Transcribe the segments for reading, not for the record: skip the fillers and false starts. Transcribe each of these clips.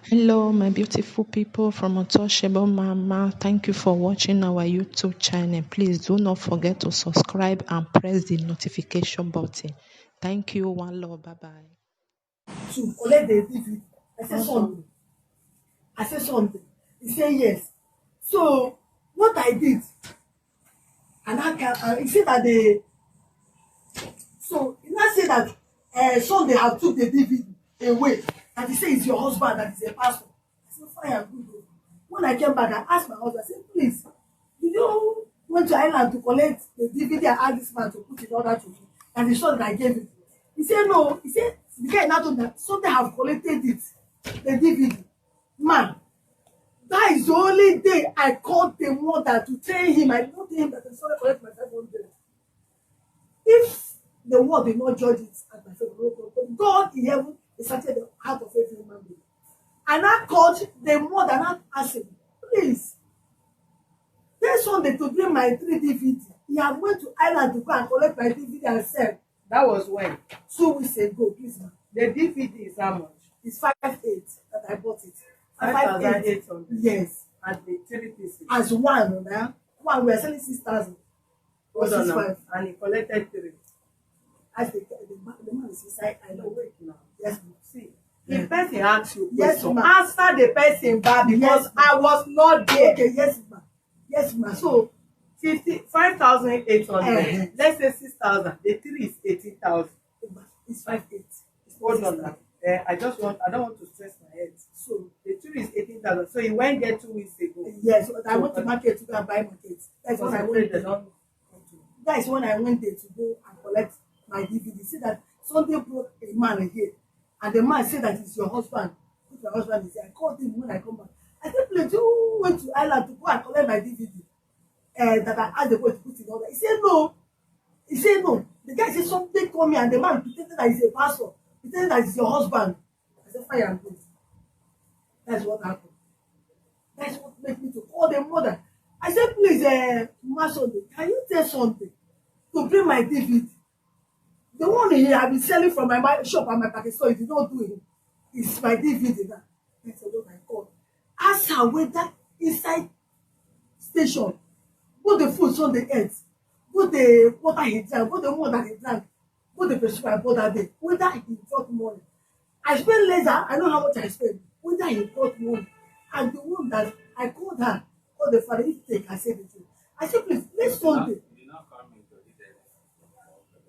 Hello, my beautiful people from Untouchable Mama. Thank you for watching our YouTube channel. Please do not forget to subscribe and press the notification button. Thank you. One love. Bye bye. To collect the DVD. I said Sunday. I said Sunday. He said yes. So what I did, and I can, he said that they, so he now said that Sunday have took the DVD away, and he said it's your husband that is a pastor. I said fine and good. Oh. When I came back, I asked my husband, I said, please, did you went to Ireland to collect the DVD and ask this man to put in order to me? And he saw that I gave it. He said no. He said the guy now told that Sunday have collected it, the DVD. Man, that is the only day I called the mother to tell him. I told him that I saw collect my 500. If the world did not judge it at my favor, God in heaven is searching the heart of every human being. And I called the mother and I asked him, please, tell Sunday to bring my 3 DVD. He had went to Ireland to go and collect my DVD and sell. That was when? 2 weeks ago, please, man. The DVD is how much? It's 5,800 that I bought it. 5,800. Yes. And the 3 pieces. As one, man. One, we are selling 6,000. Hold on now. And he collected 3. As the man is inside, I know. Wait now. Yes, ma'am. See, if person asks you, yes, ma'am. answer the person back because yes, I was not there. Okay, yes, ma'am. Yes, ma'am. So 5,800. Let's say 6,000. The 3 is 18,000. It's 5,800. Hold on now. I don't want to stress my head. So the 3 is 18,000. So he went there 2 weeks ago. Yes, but I went to market to go and buy market. That's what I went there. That is when I went there to go and collect my DVD. See that Sunday brought a man here, and the man said that it's your husband. If your husband is here, I called him when I come back. I said, please, you went to Ireland to go and collect my DVD. That I asked the boy to put in order. He said no. He said no. The guy said something called me, and the man pretended that he's a pastor. Pretended that it's your husband. I said, fire and good. That's what happened. That's what made me to call the mother. I said, please, Ma Sunday, can you tell something to bring my DVD? The one here I've been selling from my shop and my package store, if you don't do it, it's my DVD now. I said, oh my God. Ask her whether inside station, put the food on the earth, put the water he drank, put the water he drank, put the prescription I bought that day, whether he brought money. I spent later, I know how much I spent, whether he brought money. And the one that I called her, called the father, he take, I said it to him. I said, please, let's Sunday.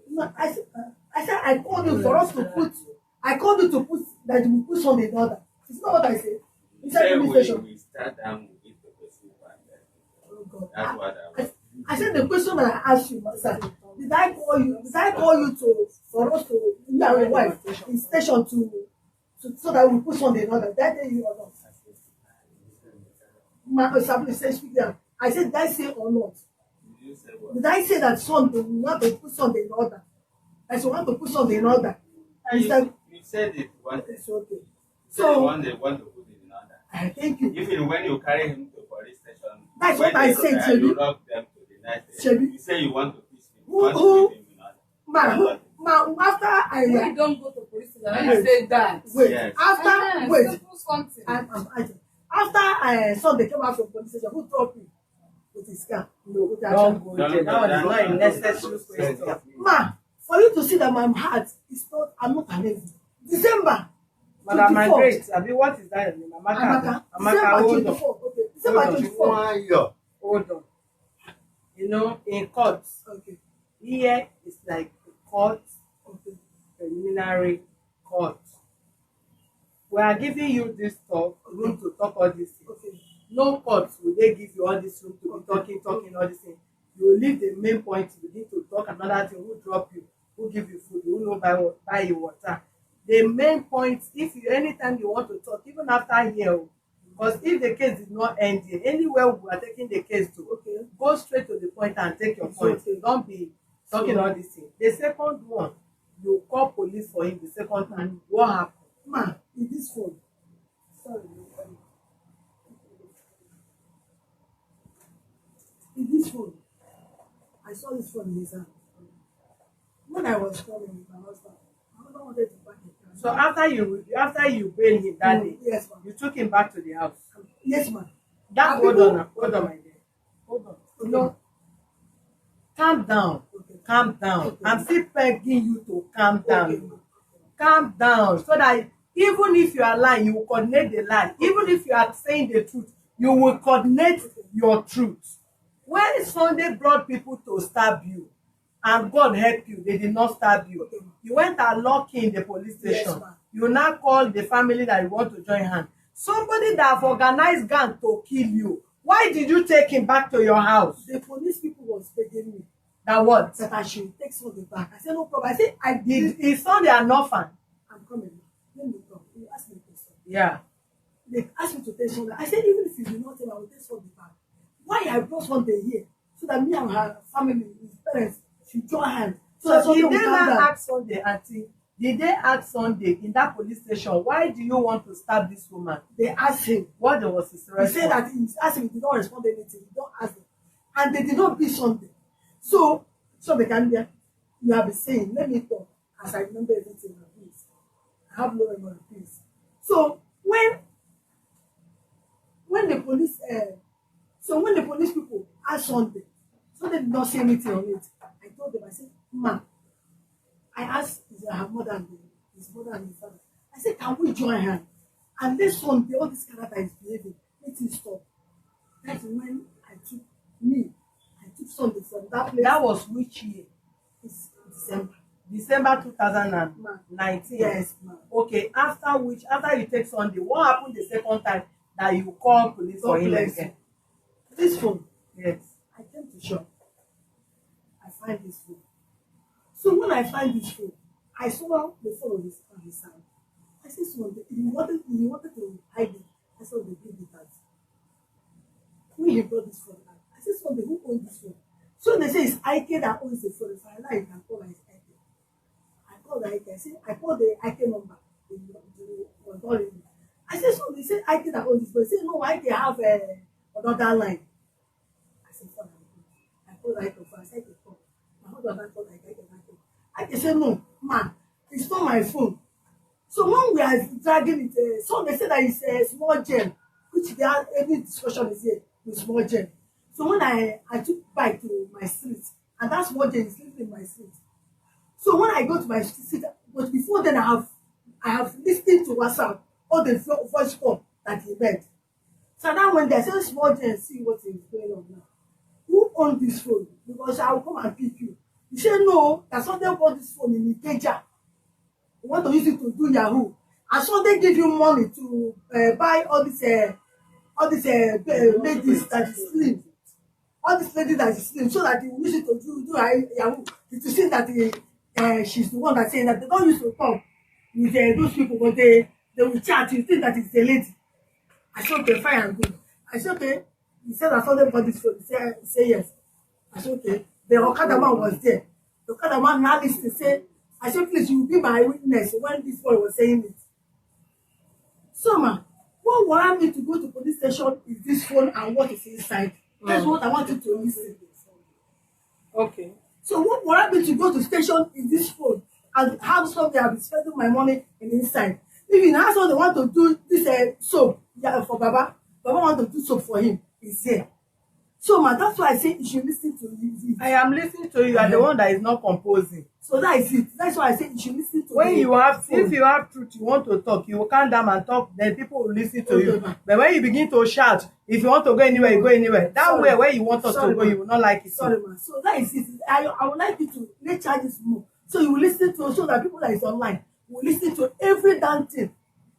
No, I said I called you for us to put. I called you to put that you put on the order. It's not what I said. Inside the station. We start down with the question. Oh God. That's what I said the question that I asked you, sir. Did I call you? Did I call you to for us to you and your wife in station to so that we put on the order? That day you or not? My example says speak there. I said, did I say or not? Did I say that Sunday we want to put Sunday in order? I said, want to put Sunday in order. And you said it once. It's okay. So want to put it in order. Thank you. Even when you carry him to police station, that's what I said, Chebi. You lock them to the night. Chebi. You say you want to peace him. Who? Ma, after I you don't go to police station, I say that. Wait, yes. after wait. Simple something. After Sunday came out from police station, who dropped me with his car? No, don't go there. That was not a necessary question. Ma, for you to see that my heart is not, I'm not amazing. December. Madam Margaret, Abi, what is that name? Amaka. Amaka, hold on. Okay. December 24. Hold on. You know, in court, Okay. here is like a court, Okay. preliminary court. We are giving you this room to talk all this thing. Okay. No court will they give you all this room to be talking all this thing. You will leave the main point, you begin to talk another thing, who drop you, who give you food, who know buy you water. The main point, if you anytime you want to talk, even after here, because if the case did not end here, anywhere we are taking the case to, Okay. go straight to the point and take your point. Okay. Don't be talking all this thing. The second one, you call police for him the second time. What happened? Ma, in this phone. Sorry. In this phone. I saw this phone in his hand. When I was calling with my husband wanted to back it down. So after you bailed him that day, Yes, ma'am. you took him back to the house. Yes, ma'am. That And hold people- on, my dear. Hold on. Okay. No, calm down. Okay. Calm down. Okay. I'm still begging you to calm down. Okay, ma'am. Calm down, so that even if you are lying, you will coordinate the lie. Even if you are saying the truth, you will coordinate your truth. When Sunday brought people to stab you, and God help you, they did not stab you. Okay. You went and locked in the police Yes, station. ma'am. You now call the family that you want to join hand. Somebody that have organized gang to kill you. Why did you take him back to your house? The police people was begging me That what? that I should take Sunday back. I said, no problem. I said, I Did did. his son an orphan? I'm coming. Let me talk. You ask me a question. Yeah. They asked me to take Sunday. I said, even if you do not tell me, I will take Sunday back. Why I brought Sunday here? So that me and her family, his parents, should join hands. So that So Sunday did will they calm not down. ask Sunday, auntie? Did they ask Sunday in that police station, why do you want to stab this woman? They asked him. What was his He response? said that he asked him, he did not respond to anything. He don't ask them. And they did not beat Sunday. So they can be, you have been saying, let me talk as I remember everything of this. I have no memory, please. So when the police when the police people asked Sunday did not say anything on it. I told them, I said, ma, I asked her mother and his mother and his father. I said, can we join hands? And this Sunday, all this character is behaving, let it stop. That's when I took Sunday from that place. That was which year? It's December. December 2019. Yes, ma'am. Okay, after you take Sunday, what happened the second time that you call police for God him bless again? you. This phone, Yes. I came to shop. I find this phone. So when I find this phone, I saw the phone on his hand. I said, so he wanted to hide it. I said, they give it out. When he brought this phone out, I said, so who owns this phone? So they say it's Ike that owns the phone. If I like, you can call it Ike. I called the Ike. I called the Ike number. I said, so they say Ike that owns this phone. They say, no, Ike have another line. I said, fine. I called Ike first. I said, call. My husband I called Ike. Ike said, no, man, it's not my phone. So when we are dragging it, so they say that it's a small gem, which they have every discussion is here with small gem. So when I took bike to my street, and that small gem is living in my street. So when I go to my street, but before then I have listened to WhatsApp all the voice call that he made. So now when they say small gem, see what is going on now. Who owns this phone? Because I will come and pick you. You say no, that something bought this phone in Ikeja. You want to use it to do Yahoo. And so they give you money to buy all these ladies that is slim. All these ladies that is slim, so that you use it to do Yahoo. To see that she's the one that saying that they don't use to talk with those people, but they will chat. You think that it's a lady. I said, okay, fine and good. I said, okay. He said that something bought this phone. He said yes. I said, okay. The Okada man was there. The Okada man now listened. Say, I said, please, you will be my witness when this boy was saying it. So, ma, what warrant me to go to police station is this phone and what is inside. That's what I want you to listen. Okay. So, what warrant me to go to station is this phone and have something I've been spending my money in inside. If in house they want to do this soap for Baba want to do soap for him, he's here. So, ma, that's why I say you should listen to it. I am listening to you. You are the one that is not composing. So that is it. That's why I say you should listen to When the you have, phone. if you have truth, you want to talk, you will calm down and talk, then people will listen to you. Okay. But when you begin to shout, if you want to go anywhere, you go anywhere. That Sorry. way, where you want us Sorry, to go, ma. you will not like it. Sorry, man. So that is it. I would like you to let charges more. So you will listen to, so that people that is online will listen to every damn thing.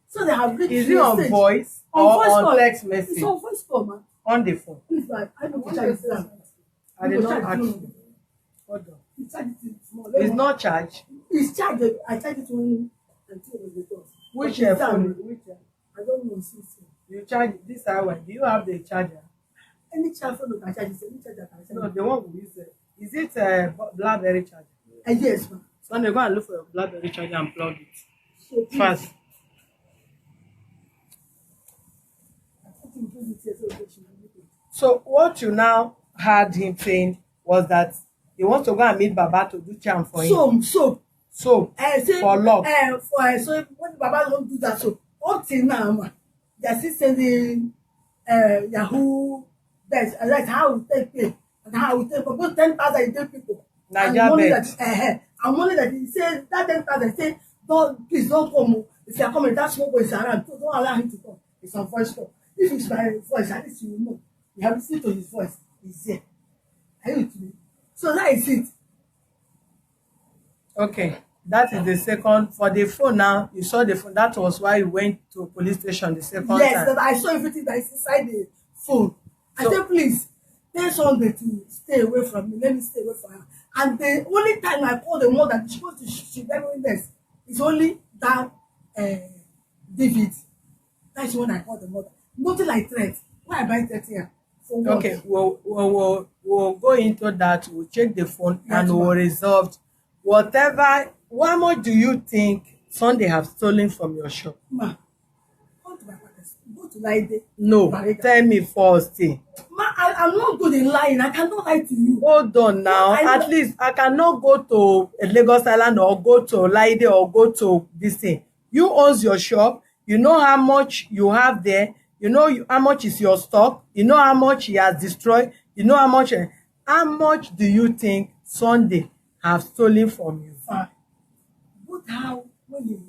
So they have reached Is it on stage. voice On or voice on call. text It's message? on voice call, man. On the phone. Please, man. I know to charge it down. I did not ask you. Hold on. You charge it small. It's not charged. It's charged. I charge it when until it was the door. Which But it's phone? down. Which I don't know. Since you charge this hour? Do you have the charger? any charge phone can charge it. Any charge can charge No, it. the one we use. Is it BlackBerry charger? Yes, man. So I'm go and look for your BlackBerry charger and plug it So please, fast. I put in place it here so that she will make it. So what you now heard him saying was that he wants to go and meet Baba to do charm for him. So So say, for love. so when Baba don't do that. So up till now, ma, they are still sending Yahoo. That's how we take pay and how we take. But 10,000 you take people. And Naija money bet. that and money that he say that 10,000 say please don't come. Oh. If you are coming, that small boy is around. Don't allow him to come. It's on voice call. If it's my voice, at least you will know. You have listened to his voice. He's here. Are you with me? So that is it. Okay, that is the second. For the phone now, you saw the phone. That was why you went to police station the second Yes, time. that I saw everything that is inside the phone. I So- said, please, tell Sunday to stay away from me. Let me stay away from her. And the only time I call the mother, she's supposed to shoot evidence, is only that David. That's when I call the mother. Nothing like threat. Why I buy 30 here? For what? Okay, we'll go into that. We'll check the phone Yes, and we'll ma'am. resolve whatever. How much do you think Sunday have stolen from your shop? Ma, come to my practice. Go to Laide. No, Bariga. tell me first. Ma, I'm not good in lying. I cannot lie to you. Hold on now. I know. At least I cannot go to Lagos Island or go to Laide or go to this thing. You owns your shop. You know how much you have there. You know how much is your stock. You know how much he has destroyed. You know how much. How much do you think Sunday have stolen from you? Fine. But how, when you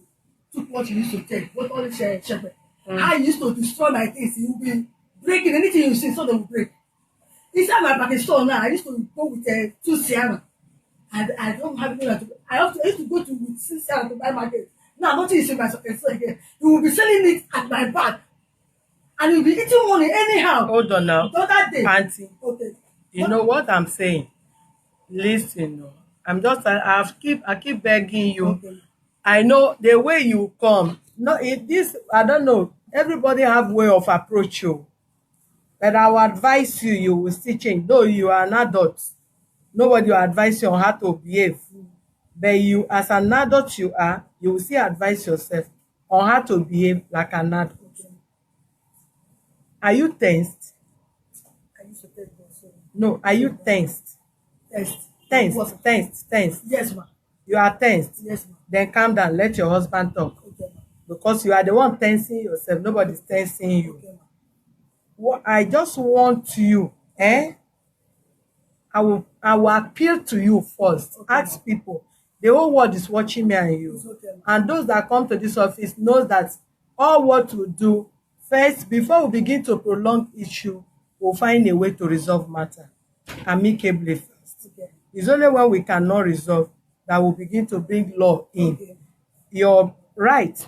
took what you used to take, what all the shepherd, how you used to destroy my things, you will be breaking anything you see, so they will break. Inside my package store now, I used to go with 2 Sienna. And I don't have any to I used to go to with 6 Sienna to buy market. Now, nothing is in my store again. You will be selling it at my back. And you'll be eating money anyhow. Hold on now. The other day. Auntie, Okay. you know what I'm saying? Listen, no. I keep begging you. Okay. I know the way you come. No, this I don't know. Everybody have way of approach you. But I will advise you, you will still change. Though you are an adult, nobody will advise you on how to behave. But you, as an adult you will still advise yourself on how to behave like an adult. Okay. Are you tensed? I used to take also. No, are you tensed? Test. Tensed. Yes, ma. You are tensed. Yes, ma. Then calm down, let your husband talk. Okay, ma. Because you are the one tensing yourself. Nobody's tensing you. Okay, ma. What I just want you, I will appeal to you first. Okay. Ask people. The whole world is watching me and you. It's okay, ma. And those that come to this office knows that all what we do first, before we begin to prolong issue, we'll find a way to resolve matter amicably first. Okay. It's only when we cannot resolve that we'll begin to bring law in. Okay. Your right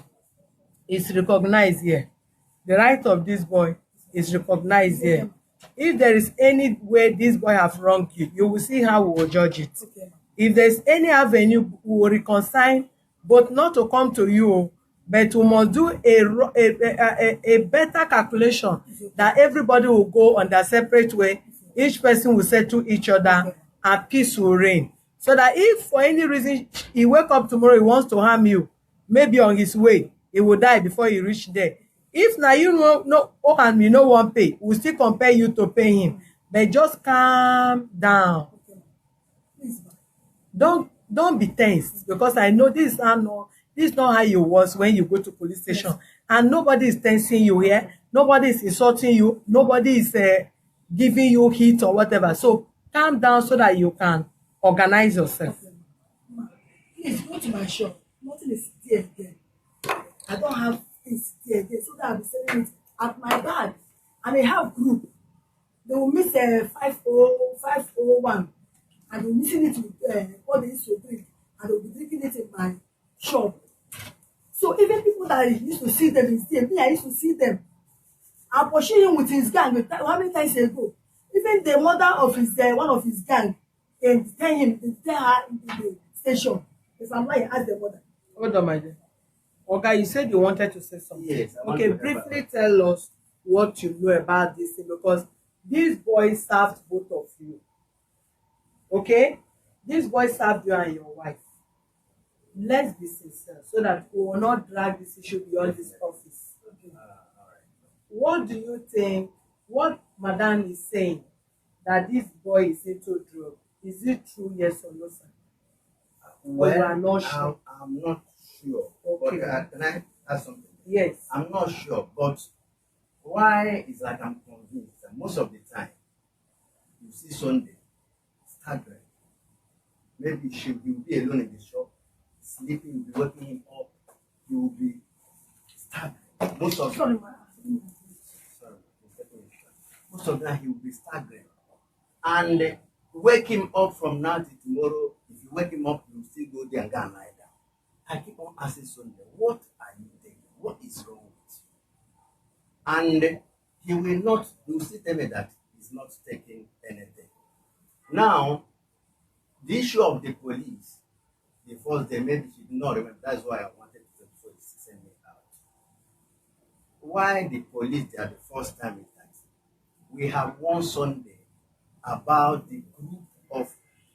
is recognized here. The right of this boy is recognized here. If there is any way this boy have wronged you, you will see how we will judge it. Okay, ma. If there's any avenue, we will reconcile, but not to come to you, but we must do a better calculation that everybody will go on their separate way. Each person will settle each other, and peace will reign. So that if for any reason he wake up tomorrow, he wants to harm you, maybe on his way, he will die before he reach there. If now you know and you no wan pay, we still compare you to pay him. But just calm down. Okay, ma. Please, ma. Don't be tense, because I know this is not how you was when you go to police station. And nobody is tensing you here. Nobody is insulting you. Nobody is giving you heat or whatever. So calm down so that you can organize yourself. Okay, ma. Ma, please go to my shop. Nothing is there again. I don't have things there again, so that I'll be selling it at my bag. And they have group. They will miss 501, and they're missing it with what they used to drink, and they'll be drinking it in my shop. So even people that I used to see them is there. Me, I used to see them. I'm pushing him with his gang. How many times ago? Even the mother of his one of his gang, they tell her in the station. If I'm lying, ask the mother. Hold on, my dear. Okay, you said you wanted to say something. Yes, I want Okay, to briefly tell us what you know about this thing, because this boy served both of you. Okay? This boy served you and your wife. Let's be sincere so that we will not drag this issue beyond this office. What do you think? What Madam is saying, that this boy is into drug, is it true, yes or no, sir? Well, you are not sure. I'm not sure. Okay. But can I That's something. Yes. I'm not sure, but why is like I'm convinced that most of the time you see Sunday staggering. Maybe he will be alone in the shop, sleeping, you'll be waking him up, he will be staggering. Sorry, Most of the time he will be staggering. And wake him up from now to tomorrow. If you wake him up, you still go there and go and lie down. I keep on asking Sunday, what are you taking? What is wrong with you? And he will not, he will still tell me that he's not taking anything. Now, the issue of the police, the first day, maybe she did not remember. That's why I wanted to say before he sent me out. Why the police, they are the first time is that we have one Sunday about the group of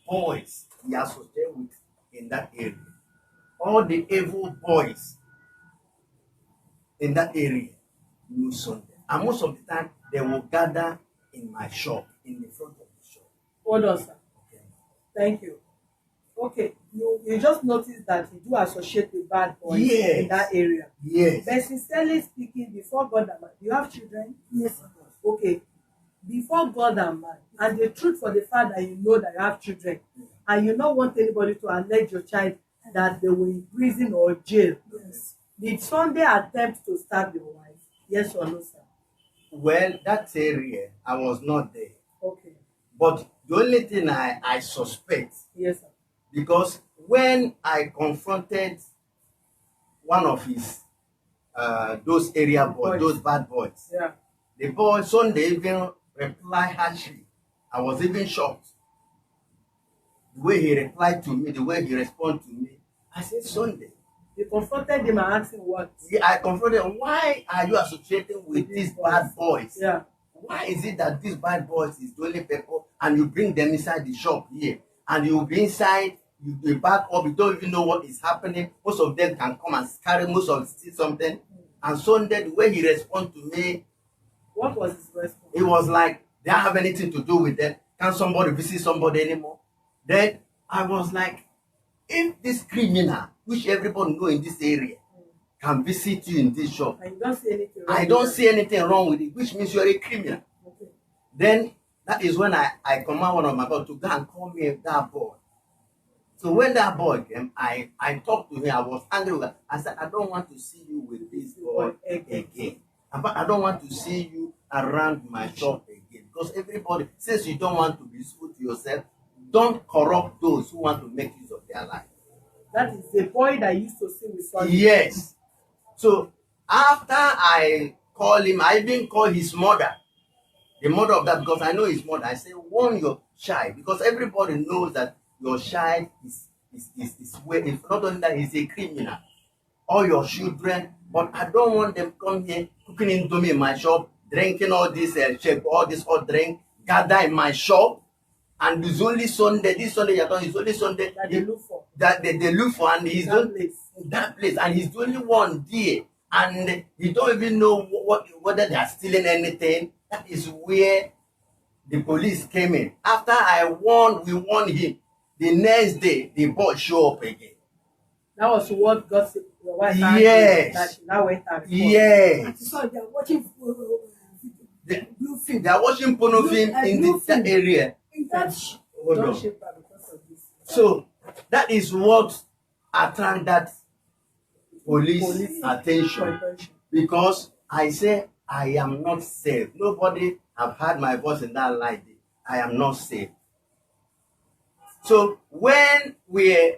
boys he associated with in that area. All the evil boys in that area knew Sunday. And most of the time, they will gather in my shop, in the front of the shop. Hold on, sir. Okay. Thank you. Okay, you just noticed that you do associate with bad boys Yes. in that area. Yes. But sincerely speaking, before God and man, do you have children? yes, Okay. Before God and man, and the truth for the fact that you know that you have children, and you don't want anybody to allege your child that they were in prison or jail. yes. Did Sunday attempt to stab your wife? Yes or no, sir? Well, that area, I was not there. Okay. But the only thing I suspect, Yes, sir. because when I confronted one of his those area boys, those bad boys, Yeah. the boy Sunday even replied harshly. I was even shocked. The way he replied to me, the way he responded to me. I said, Sunday. You confronted him and asked him what? I confronted him, why are you associating with these bad boys? Yeah. Why is it that these bad boys is the only people and you bring them inside the shop here and you'll be inside, you be back up, you don't even know what is happening. Most of them can come and carry most of steal something. And Sunday, the way he responded to me, What was his response? it was like they don't have anything to do with them. Can somebody visit somebody anymore? Then I was like, if this criminal, which everybody know in this area, can visit you in this shop, And you don't see anything wrong I with don't that? see anything wrong with it, which means you're a criminal. Okay. Then that is when I command one of my boys to go and call me that boy. So when that boy came, I talked to him. I was angry with him. I said, I don't want to see you with this boy again. I don't want to see you around my shop again. Because everybody, since you don't want to be useful to yourself, don't corrupt those who want to make use of their life. That is the boy that used to sing with Sunday. Yes. So after I call him, I even call his mother, the mother of that, because I know his mother. I say, warn your child, because everybody knows that your child is where, if not only that, he's a criminal. All your children, but I don't want them come here cooking into me in my shop, drinking all this shape, all this hot drink, gather in my shop, and it's only Sunday. This Sunday you're talking, it's only Sunday That they look for. that they look for, and he's That the place. that place, and he's the only one there, and you don't even know whether they are stealing anything. That is where the police came in. After we warned him. The next day, the boy show up again. That was what got your wife Yes. that she now went and reported. Yes, So they are watching they, blue film. they are watching porno Blue- film in blue that film. area. In that Hold Don't on. shape her because of this. So that is what attract that police attention. Attention. Because I say I am not safe. Nobody have heard my voice in that light. I am not safe. So when we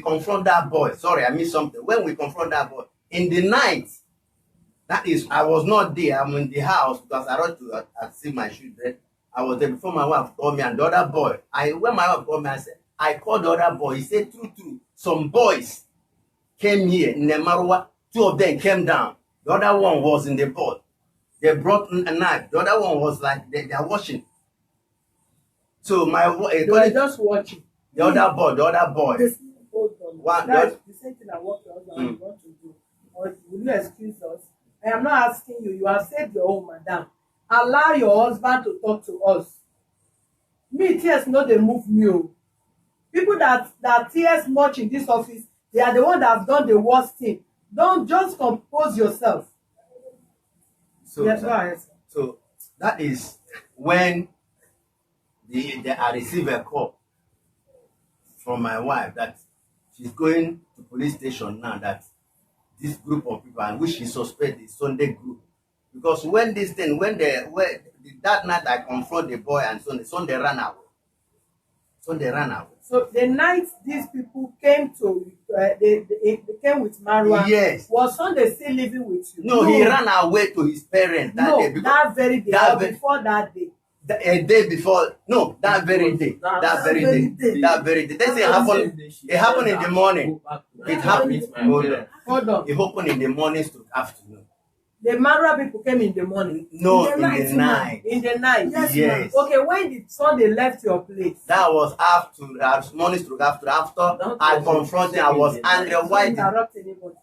confront that boy, sorry, I missed something. When we confront that boy in the night, that is, I was not there. I'm in the house because I went to see my children. I was there before my wife called me, and the other boy. When my wife called me, I called the other boy. He said, true. Some boys came here in the Marwa. 2 of them came down. The other one was in the boat. They brought a knife. The other one was like they are washing. So They were just watching. the other boy. Hold on. One- That's the same thing that what your husband want to do. Or will you excuse us? I am not asking you. You have said your own, madam. Allow your husband to talk to us. Me, tears no dey move me. Oh. People that tears much in this office, they are the ones that have done the worst thing. Don't just compose yourself. So, Yes, go ahead. so that is when I receive a call from my wife that she's going to police station now, that this group of people, and which she suspect is Sunday group. Because when that night I confront the boy and Sunday ran away. Sunday ran away. So the night these people came to, they came with Marwa. Yes. Was Sunday still living with you? No, he ran away to his parents that day. No, that very day, that or very- before that day. A day before, no, that very day. That very day. That very day. This it happened in the morning. It happened. Hold on. It happened in the morning to afternoon. The Marwa people came in the morning. No, In the in the night. In the night. Yes, Yes. Okay, when did Sunday left your place? That was after morning to after. After I confronted him, I was angry. Why Don't did interrupt anybody.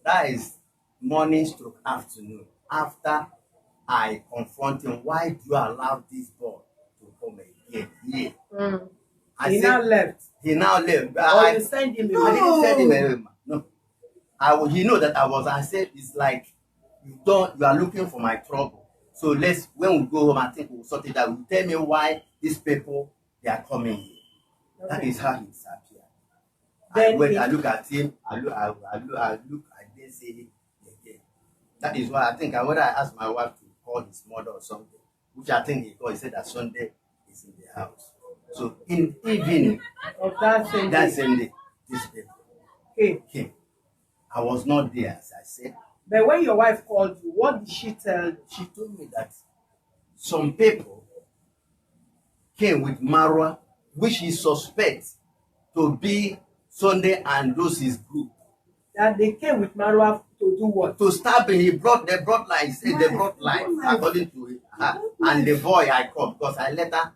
that is morning to afternoon. After I confront him, why do you allow this boy to come again here? I He said, now left. he now left. Or you send him I away. didn't send him away. No. He know that I said it's like you are looking for my trouble. So when we go home, I think we'll sort it out. You tell me why these people they are coming here. That is how he disappeared. Then I look at him, I didn't see him again. That is why I think whether I asked my wife to call his mother or something, which I think he called, he said that Sunday is in the house. So in evening, of that same that day. same day, these people Okay. came. I was not there, as I said. But when your wife called you, what did she tell you? She told me that some people came with Marwa, which he suspects to be Sunday and those his group. That they came with Marwa to do what? To stab him, they brought lies, according to her. And the boy I called, because I later,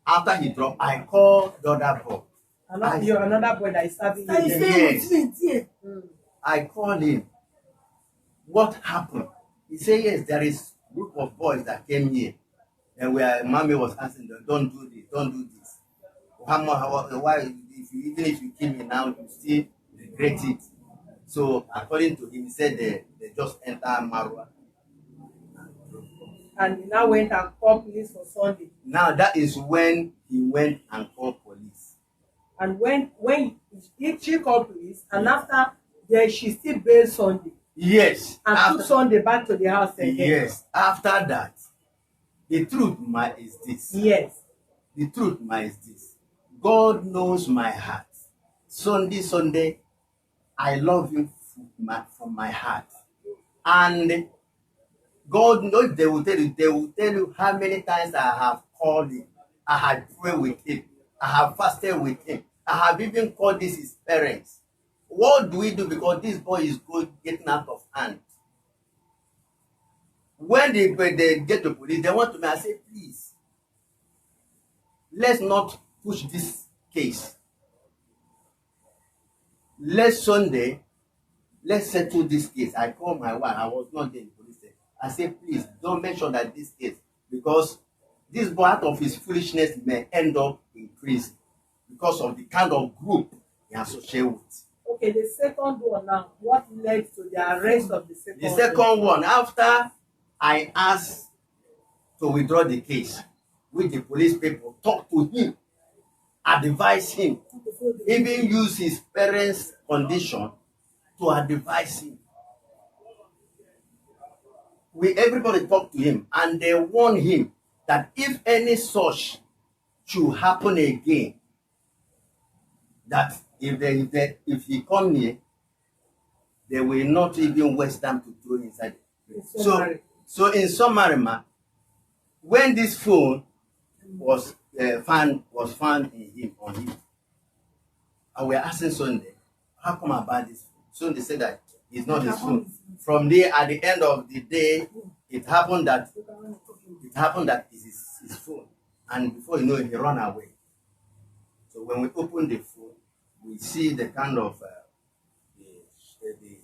after he dropped, I called the other boy. Another boy that is serving you. I there. stay with me here. I called him. What happened? He said, yes, there is a group of boys that came here. And where mommy was asking them, don't do this, don't do this. Why, even if you kill me now, you still regret it. So according to him, he said they just enter Marwa. And he now went and called police for Sunday. Now that is when he went and called police. And when she called police, and after there she still bailed Sunday Yes. and took Sunday back to the house again. Yes. After that, the truth is this. Yes. The truth is this. God knows my heart. Sunday, I love you from my heart. And God knows they will tell you how many times I have called him. I have prayed with him. I have fasted with him. I have even called his parents. What do we do? Because this boy is getting out of hand. When they get to police, they want to me. I say, please, let's not push this case. Let's settle this case. I called my wife. I was not there in the police station. I said, please, don't mention that this case, because this boy, out of his foolishness, may end up in prison because of the kind of group he associates with. Okay, the second one now. What led to the arrest of the second The second one, after I asked to withdraw the case, which the police people talked to him, advise him, even use his parents' condition to advise him. Everybody talked to him, and they warned him that if any such should happen again, that if he come here, they will not even waste time to throw inside. So in summary, when this phone was found on him, and we are asking Sunday, how come about this phone? Sunday said that it's not his phone. From there, at the end of the day, it happened that it's his phone, and before you know it, he ran away. So when we open the phone, we see the kind of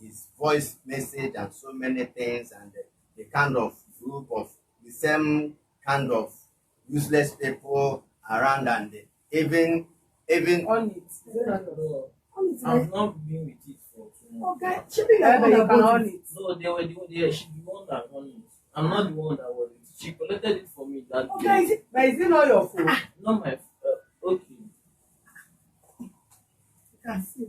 his voice message and so many things, and the kind of group of the same kind of useless people around, and even On it. I've not been with it for 2 Okay, she be like But you can one own it. No, they were the one. Yeah, she the one that won it. I'm not the one that won it. She collected it for me that Okay, day. is it? But is it not your phone? Not my. Okay. You can see.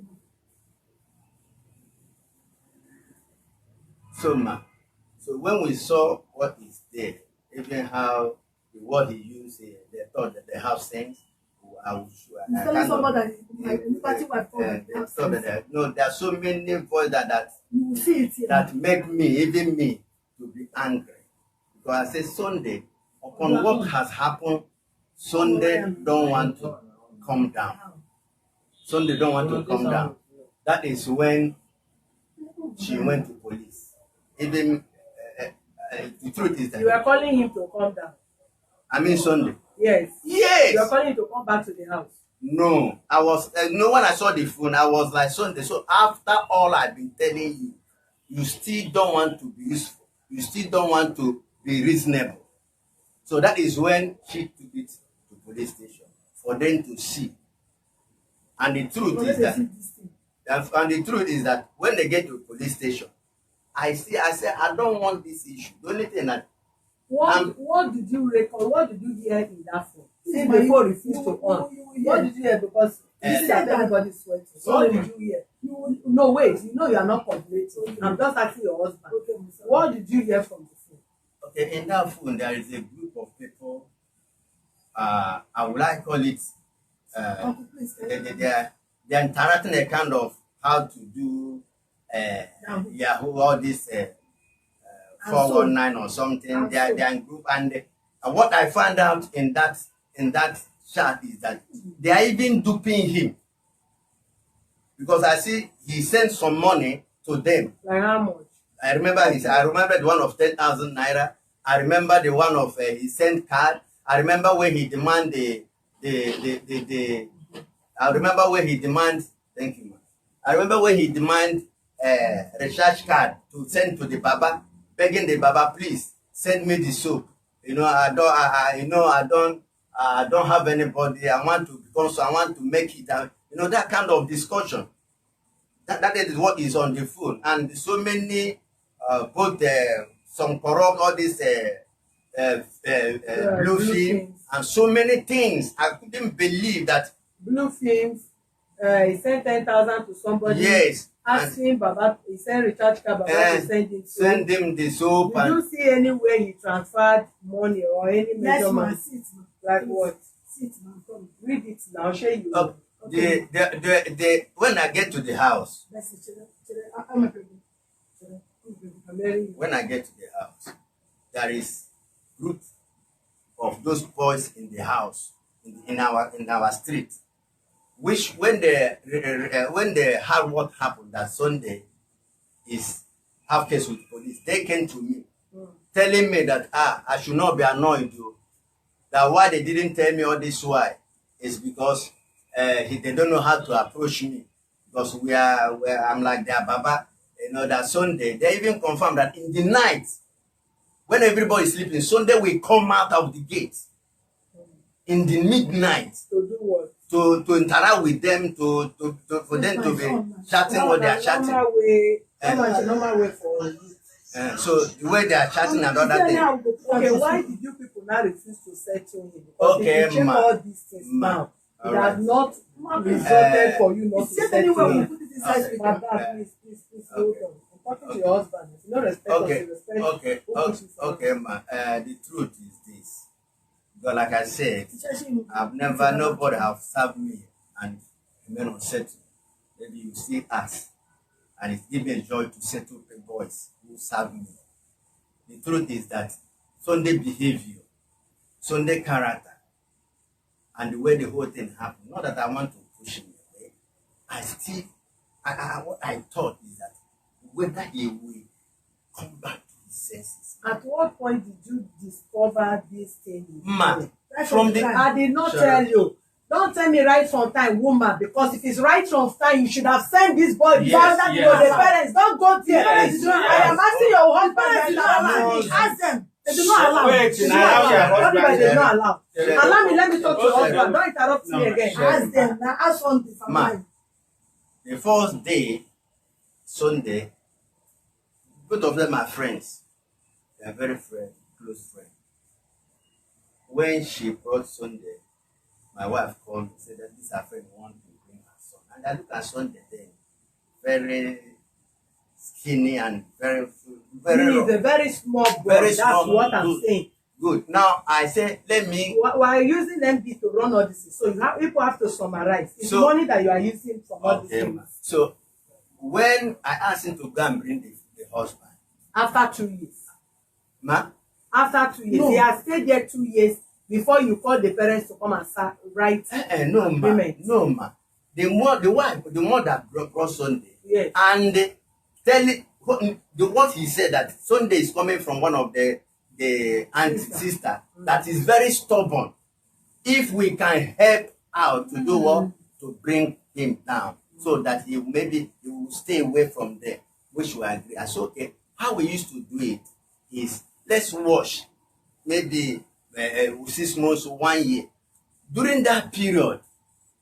So, so when we saw what is there, even how the word he used, they thought that they have sense. I was sure. He's telling somebody that my liberty wife told me They thought that no, there are so many voices that you will see it here. that make me, even me, to be angry. Because I say Sunday, upon what has happened, Sunday don't want to come down. Sunday don't want to come down. That is when she went to police. Even the truth is You were that calling him to come down. I mean Sunday. Yes. You were Yes. calling him to come back to the house. No, I was no. When I saw the phone, I was like Sunday. So after all I've been telling you, you still don't want to be useful. You still don't want to be reasonable. So that is when she took it to police station for them to see. And the truth is that, and the truth is that when they get to police station, I say I don't want this issue. The only thing that What did you record? What did you hear in that phone? Since the phone refused to on. What did you hear? Because you see that everybody's sweating. What did you hear? No, wait. You know you are not complaining. I'm just asking your husband. What did you hear from the phone? okay, in that phone there is a group of people. I would like call it. Uncle, please, can you- They're interacting a kind of how to do Yahoo, all this 419 or something. They're in group, and what I found out in that chat is that they are even duping him, because I see he sent some money to them. Like how much? I remember the one of 10,000 naira. I remember the one of he sent card. I remember when he demand I remember when he demand. Thank you, man. I remember when he demand recharge card to send to the Baba, begging the Baba, please send me the soap. You know, I don't have anybody. I want to become so. I want to make it. You know, that kind of discussion. That is what is on the phone, and so many both some corrupt, all this blue film, films. and so many things. I couldn't believe that. Blue films. He sent 10,000 to somebody. Yes, Asking Baba, he sent recharge card Baba to send it to. send him the soap. Did you see anywhere he transferred money or any Yes, major man. money? Sit, man. Like what? Sit, man. Come. Read it now. I'll show you. When I get to the house, Let's see. I'm a baby. I'm hearing you. when I get to the house, there is group of those boys in the house in our street, which when they heard what happened that Sunday is have case with police, they came to me telling me that I should not be annoyed though. That why they didn't tell me all this why is because they don't know how to approach me, because I'm like their Baba. You know that Sunday they even confirmed that in the night when everybody is sleeping, Sunday we come out of the gate in the midnight To do what? to interact with them, for them to be chatting what they are chatting. Normal way. Normal way for you. So the way they are chatting and other things. Okay, why did you people now refuse to settle him? Because Okay, if you check ma. all these things Ma. now, it All has right. not resulted for you not to It's just settle anywhere we him. put it inside Okay. speaker. Madam, please, hold on. I'm talking to your husband. If you don't respect us, Okay, you respect okay, who pushes us. okay, ma. The truth is this. But like I said, nobody have served me and remain unsettled. Maybe you see us, and it gives me joy to settle the boys who serve me. The truth is that Sunday behavior, Sunday character, and the way the whole thing happened. Not that I want to push him away. What I thought is that whether he will come back to his senses. At what point did you discover this thing? Man, from the I did not Sure. tell you. Don't tell me right from time, woman, because if it's right from time, you should have sent this boy Yes, back to yes. the parents. Don't go there. Yes, I am asking your husband. Parents do not allow. Yes. Ask them. They do not allow. Wait, They do now not I allow. have your Everybody husband. did not allow. Yeah. Allow me, let me talk to your Okay. husband. Don't interrupt me No. again. Sure. Ask them. Now ask one Man, the first day Sunday. Both of them are friends. They are very close friends. When she brought Sunday, my wife called me and said that this her friend wants to bring her son. And I look at Sunday then, very skinny and very He is a very small boy. Very That's small, what I'm good. saying. good. Now I say, let me. We're using MD to run all this. So people have to summarize. It's So- money that you are using for all these Okay, things. ma. So when I asked him to go and bring the husband, After 2 years. ma, After 2 years. No. He has stayed there 2 years before you call the parents to come and write. no ma, agreement. no ma. The mother brought Sunday, Yes. and tell it what he said, that Sunday is coming from one of the aunt sister that is very stubborn. If we can help out to do what, to bring him down, so that he will stay away from there, which we agree. I said, okay, how we used to do it is, let's watch maybe 6 months, 1 year. During that period,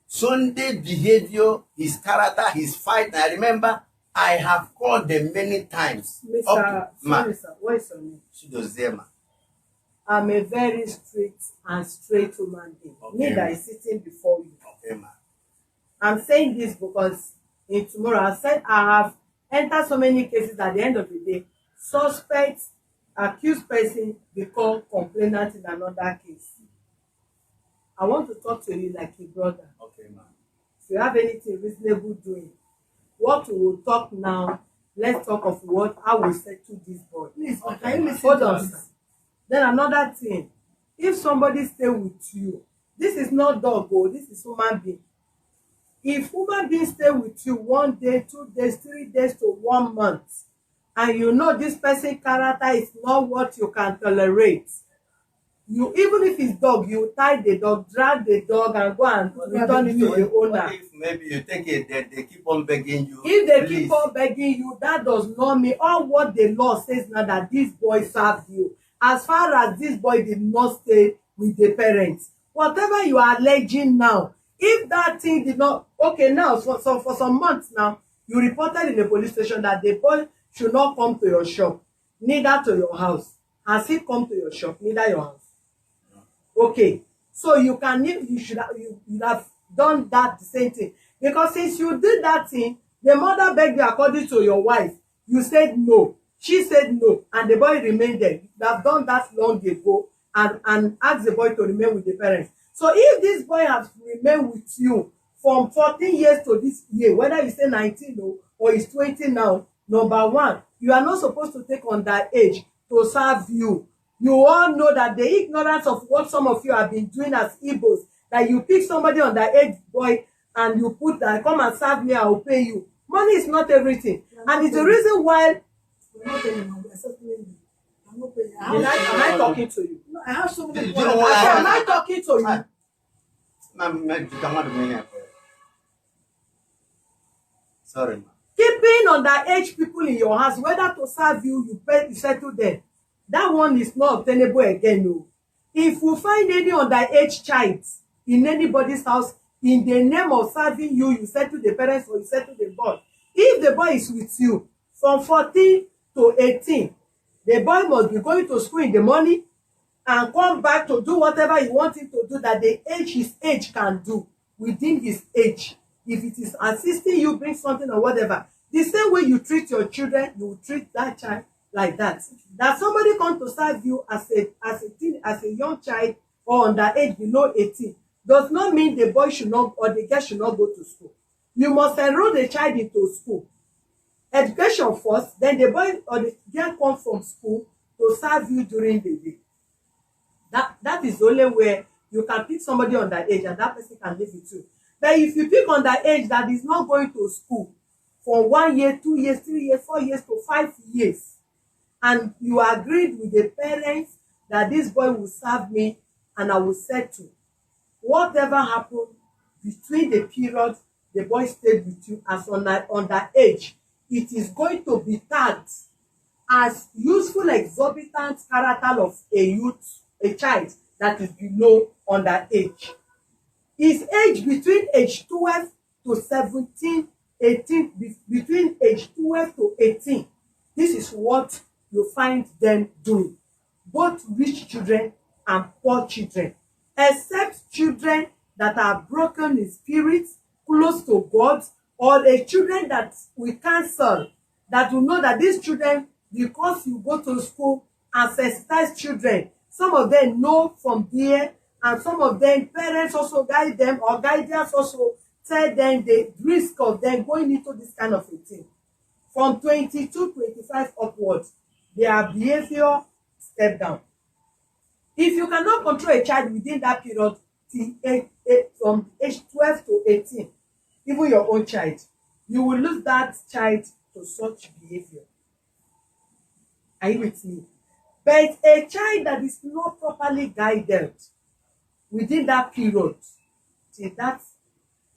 Sunday behavior, his character, his fight. I remember I have called them many times. Mr. Ma, Sorry, sir. What is your name? she was there, ma. I'm a very strict and straight human being. Okay. Me that is sitting before you. Okay, ma. I'm saying this because in tomorrow I said I have entered so many cases at the end of the day, suspect, accused person become complainant in another case. I want to talk to you like a brother. Okay, ma. If you have anything reasonable doing, what we will talk now, let's talk of how we settle this boy. Please, Okay. can you listen Hold to on. us? Sir. Then another thing, if somebody stay with you, this is not dog, oh, this is human being. If human being stay with you 1 day, 2 days, 3 days to 1 month, and you know this person character is not what you can tolerate, you, even if it's dog, you tie the dog, drag the dog and go and return it to the owner. What if maybe you take it, they keep on begging you? If they please? keep on begging you, that does not mean all what the law says now that this boy served you. As far as this boy did not stay with the parents, whatever you are alleging now, if that thing did not, okay, now for some months now, you reported in the police station that the boy should not come to your shop, neither to your house. Has he come to your shop, neither your house? Okay, so you should have done that the same thing, because since you did that thing, the mother begged you according to your wife, you said no, she said no, and the boy remained there. You have done that long ago and asked the boy to remain with the parents. So if this boy has remained with you from 14 years to this year, whether you say 19 or he's 20 now, number one, you are not supposed to take on that age to serve you. You all know that the ignorance of what some of you have been doing as Igbos, that you pick somebody on that age boy and you put that, come and serve me, I will pay you. Money is not everything. And it's the reason why. We're not paying money, we're settling you. I'm not paying. Am I talking to you? No, I have so many You people. know I what? said, am I talking to you? You cannot do me. Sorry, ma. Keeping underage people in your house, whether to serve you, you pay, you settle them. That one is not obtainable again. No. If you find any underage child in anybody's house, in the name of serving you, you settle the parents or you settle the boy. If the boy is with you from 14 to 18, the boy must be going to school in the morning and come back to do whatever you want him to do that the age his age can do within his age. If it is assisting you bring something or whatever, the same way you treat your children, you treat that child like that. That somebody come to serve you as a young child or underage below 18 does not mean the boy should not or the girl should not go to school. You must enroll the child into school. Education first, then the boy or the girl come from school to serve you during the day. That is the only way you can pick somebody on that age and that person can live with you. But if you pick on that age that is not going to school for 1 year, 2 years, 3 years, 4 years to 5 years, and you agreed with the parents that this boy will serve me and I will settle, whatever happened between the period the boy stayed with you as on that age, it is going to be tagged as useful exorbitant character of a child that is below underage. His age between age 12 to 17, between age 12 to 18, this is what you find them doing. Both rich children and poor children, except children that are broken in spirit, close to God, or a children that we cancel, that will know that these children, because you go to school and sensitize children, some of them know from there, and some of them parents also guide them, or guardians also tell them the risk of them going into this kind of a thing. From 22, 25 upwards, their behavior step down. If you cannot control a child within that period, from age 12 to 18, even your own child, you will lose that child to such behavior. Are you with me? But a child that is not properly guided within that period, till that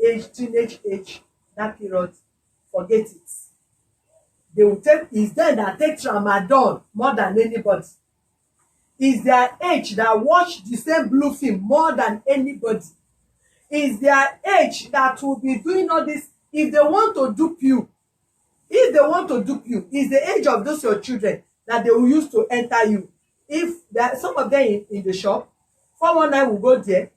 age, teenage age, that period, forget it. They will take, it's them that take tramadol more than anybody. It's their age that watch the same blue film more than anybody. It's their age that will be doing all this. If they want to dupe you, it's the age of those your children that they will use to enter you. If there some of them in the shop, 419 will go there,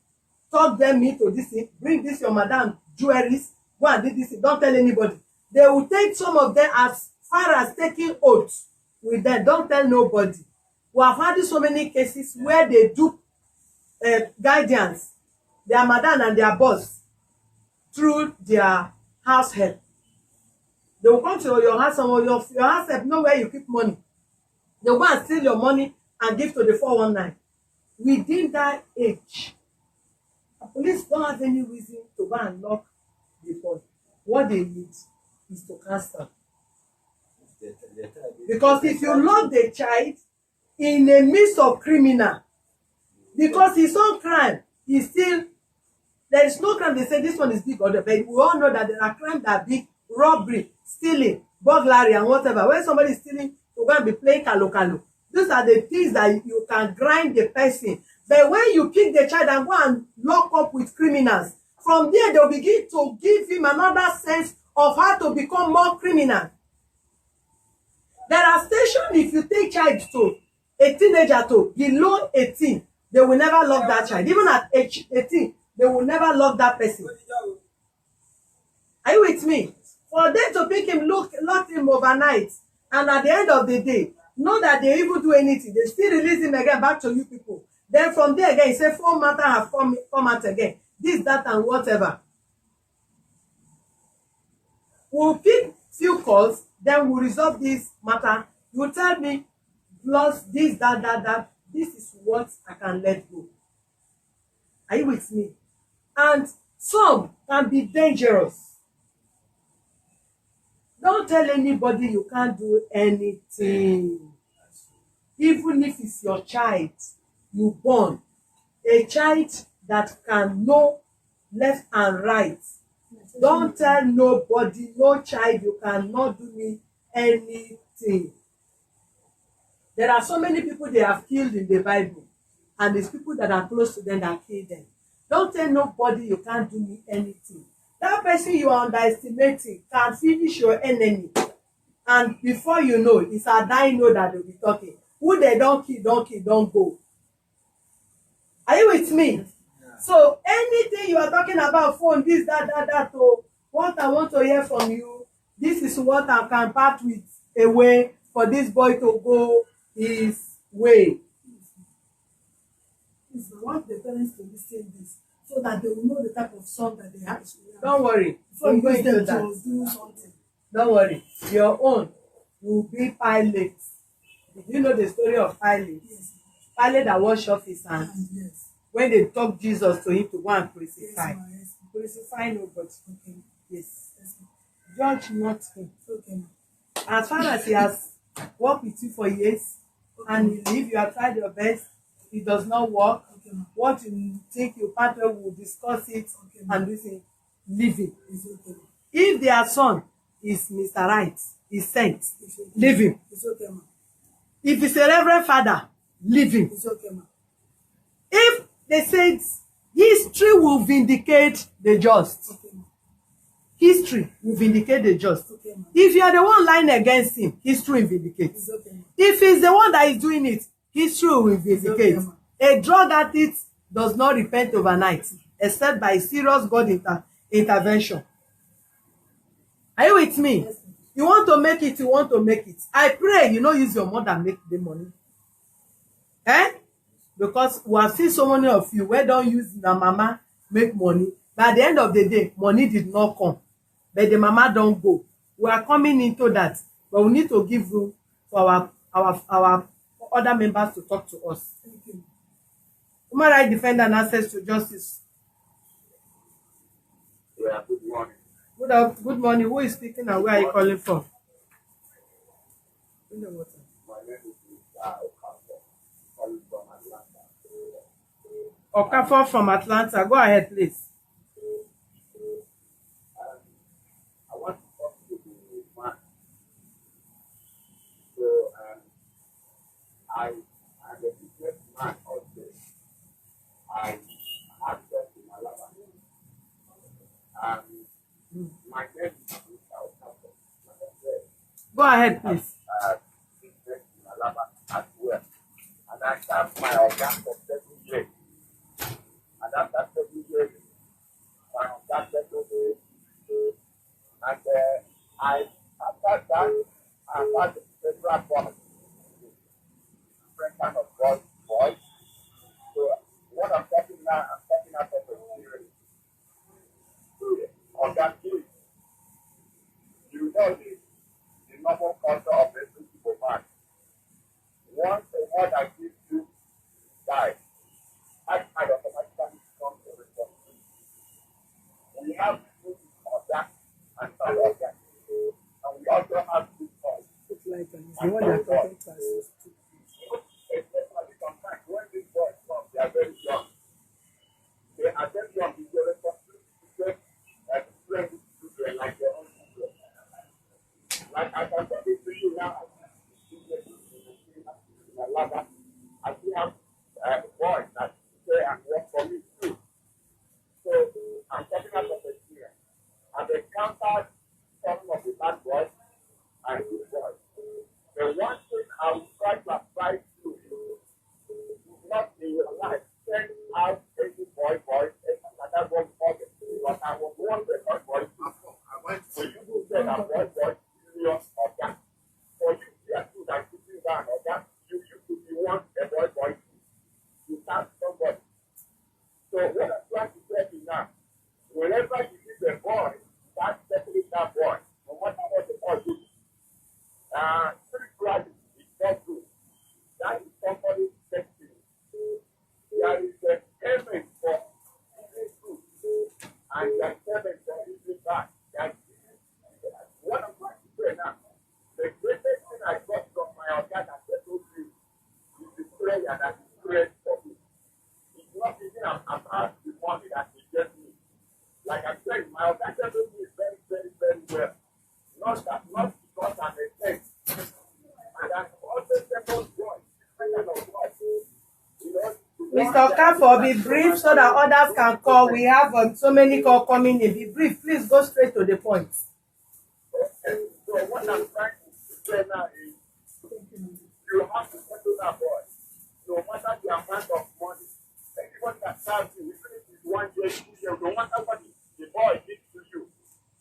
talk them into this thing, bring this your madam jewelries, go and do this thing, don't tell anybody. They will take some of them as far as taking oaths with them, don't tell nobody. We have had so many cases where they dupe guardians, their madam and their boss, through their house help. They will come to your house and your house help know where you keep money. They will go and steal your money and give to the 419. Within that age, the police don't have any reason to go and lock the boy. What they need is to cancel. Because if you lock the child in a midst of criminal, because his own crime is still, there is no crime they say this one is big or the big. We all know that there are crimes that are big: robbery, stealing, burglary, and whatever. When somebody is stealing, you're going to be playing kalo. Those are the things that you can grind the person. But when you pick the child and go and lock up with criminals, from there they'll begin to give him another sense of how to become more criminal. There are stations, if you take child to a teenager to below 18, they will never lock that child. Even at age 18, they will never lock that person. Are you with me? For them to pick him, lock him overnight, and at the end of the day, not that they even do anything, they still release him again back to you people. Then from there again, say 4 matter have come out again. This, that, and whatever. We'll pick few calls, then we'll resolve this matter. You tell me, plus this, that. This is what I can let go. Are you with me? And some can be dangerous. Don't tell anybody you can't do anything. Even if it's your child you born, a child that can know left and right. Don't tell nobody, no child, you cannot do me anything. There are so many people they have killed in the Bible, and it's people that are close to them that kill them. Don't tell nobody you can't do me anything. That person you are underestimating can finish your enemy, and before you know, it's a dying know that they'll be talking. Who they don't kill, don't go. Are you with me? Yeah. So anything you are talking about, phone, this, that, oh, what I want to hear from you, this is what I can part with a way for this boy to go his way. I want the parents to listen this so that they will know the type of song that they have. Don't worry. Before you use them that. to do something. Don't worry. Your own will be Pilate. Did you know the story of Pilate? Yes. Pilate that washed off his hands. Yes. When they took Jesus to him to go and crucify. Yes. Crucify nobody. Okay. Yes. Yes. Judge not him. Okay. As far as he has worked with you for years, and if you have tried your best, it does not work. Okay. What you think you partner will discuss it and do it. Leave it. It's okay. If their son is Mr. Right, is sent, It's okay. leave him. It's okay, ma. If it's a reverend father, leave him. It's okay, ma. If they said history will vindicate the just, Okay, ma. history will vindicate the just. Okay, ma'am. If you are the one lying against him, history will vindicate. It's okay, ma'am. If he's the one that is doing it, history will vindicate. okay, ma'am. A drug addict does not repent overnight, except by serious God intervention. Are you with me? Yes, ma'am. You want to make it, you want to make it. I pray you no use your mother make the money. Eh? Because we have seen so many of you wey don use na mama make money. But at the end of the day, money did not come. But the mama don go. We are coming into that. But we need to give room for our other members to talk to us. Thank you. Human rights defender and access to justice. Yeah, good morning. Good morning. Who is speaking and where are you calling from? My name is Mr. Okafor, calling from Atlanta. Okafor from Atlanta. Go ahead, please. I want to talk to the man. So, I'm a businessman also. I have just in Alabama. My name is Mr. Okafor. Like I said, Go ahead, please. business in Alabama as well. And I have my organ for 7 years. And after 7 years, my organ settled away. And after that, I had the federal board, different kind of boys. So what I'm talking now, I'm talking out of experience. On that day, you know the normal culture of a principal man. Once a word I give you die, I automatically become a responsibility. We have to on that and some of that. And we also have to call. Look like the one you're talking to us. Especially sometimes when these boys come, they are very young. They are very young. It's your responsibility to take friends children like their own children. Like I can tell it to you now, I still have boys that stay and work for me too. So I'm talking about experience. I've encountered some of the bad boys and good boys. The one thing I will try to apply to you is not in your life send out any boy, and that one forget. Because I was one the boy. So you said a boy, serious or that. For you, there are two that sitting down or that. You could be one a boy. You can't somebody. So what I'm trying to tell you now, whenever you see the boy, start settling that boy, no matter what the boy do. Spirituality is not good. That is somebody's destiny. There is a payment for giving good, and there is payment for giving back. What I'm trying to say now, the greatest thing I got from my organ that settled me is the prayer that is prayed for me. It's not even about the money that he gave me. Like I said, my organ settled me very, very, very well. Not because I'm a saint. And I'm also settled God, different kind of God. You know, Mr. Okafor, be brief so that others can call. We have so many calls coming in. Be brief. Please go straight to the point. so what I'm trying to say now is you have to settle that boy. No matter the amount of money, anyone that serves you, even if it's 1 year, 2 years, no matter what the boy gives to you,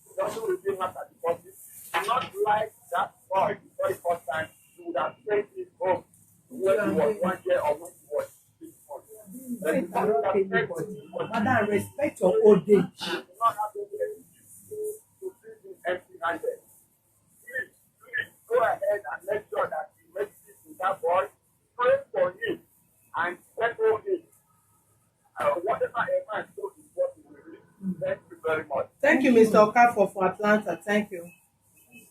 it doesn't really matter because it's not like that boy the very first time you would have sent him home when he was 1 year or when he was 6 months. Very cannot pay anybody. Madam, respect your old age. You do not have any excuse to leave him empty-handed. Please go ahead and make sure that you make peace with that boy, pray for him, and settle him. Whatever a man does is what he will reap. Thank you very much. Thank you, Mr. Okafor from Atlanta. Thank you.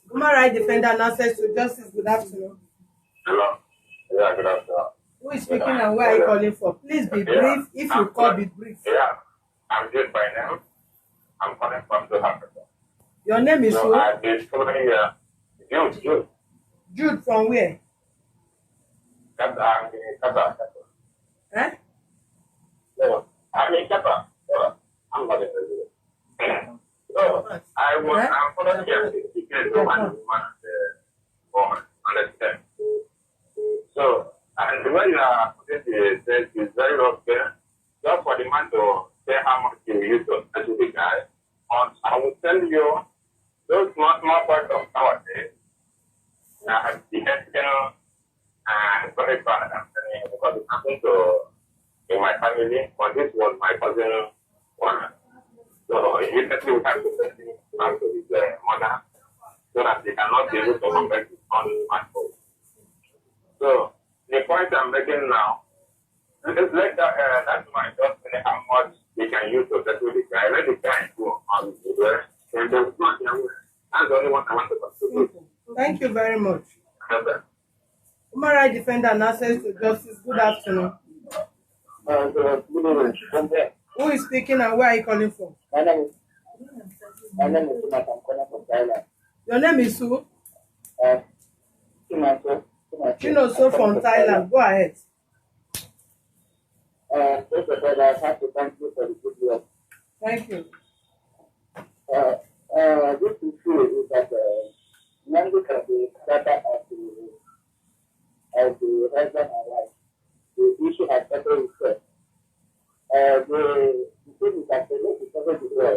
Human rights defender and access to justice. Good afternoon. Hello. Yeah, good afternoon. Who is speaking and where are you calling from? Please be brief. If you call, be brief. Yeah, I'm Jude by name. I'm calling from South Africa. Your name is So who? I've been following Jude. Jude from where? I'm in Qatar. Eh? No, I'm in Qatar. I'm not in Brazil. So I'm following the case of one woman for understand. So, and the way you are putting the test is very okay. Just for the man to say how much you use to settle the guy. And I will tell you, those small parts of nowadays, the healthcare and very bad, I'm telling you, because it happened to in my family, but this was my cousin one. So immediately we have to send him back to his mother so that they cannot be able to convert his own smartphone. So the point I'm making now, let that man just say how much they can use to settle the guy. Let the guy go on the rest. And there's not their way. That's the only one I want to contribute. Thank you very much. Okay. Human rights defender and access to justice. Good afternoon. Good evening. Who is speaking and where are you calling from? My name is Sumat. I'm calling from Thailand. Your name is Sue? Sumat. Chinoso from Thailand. Go ahead. First of all, I have to thank you for the good work. Thank you. This issue is that when we look at the character of the husband and wife, the issue has settled itself. The thing is that they need to settle the boy.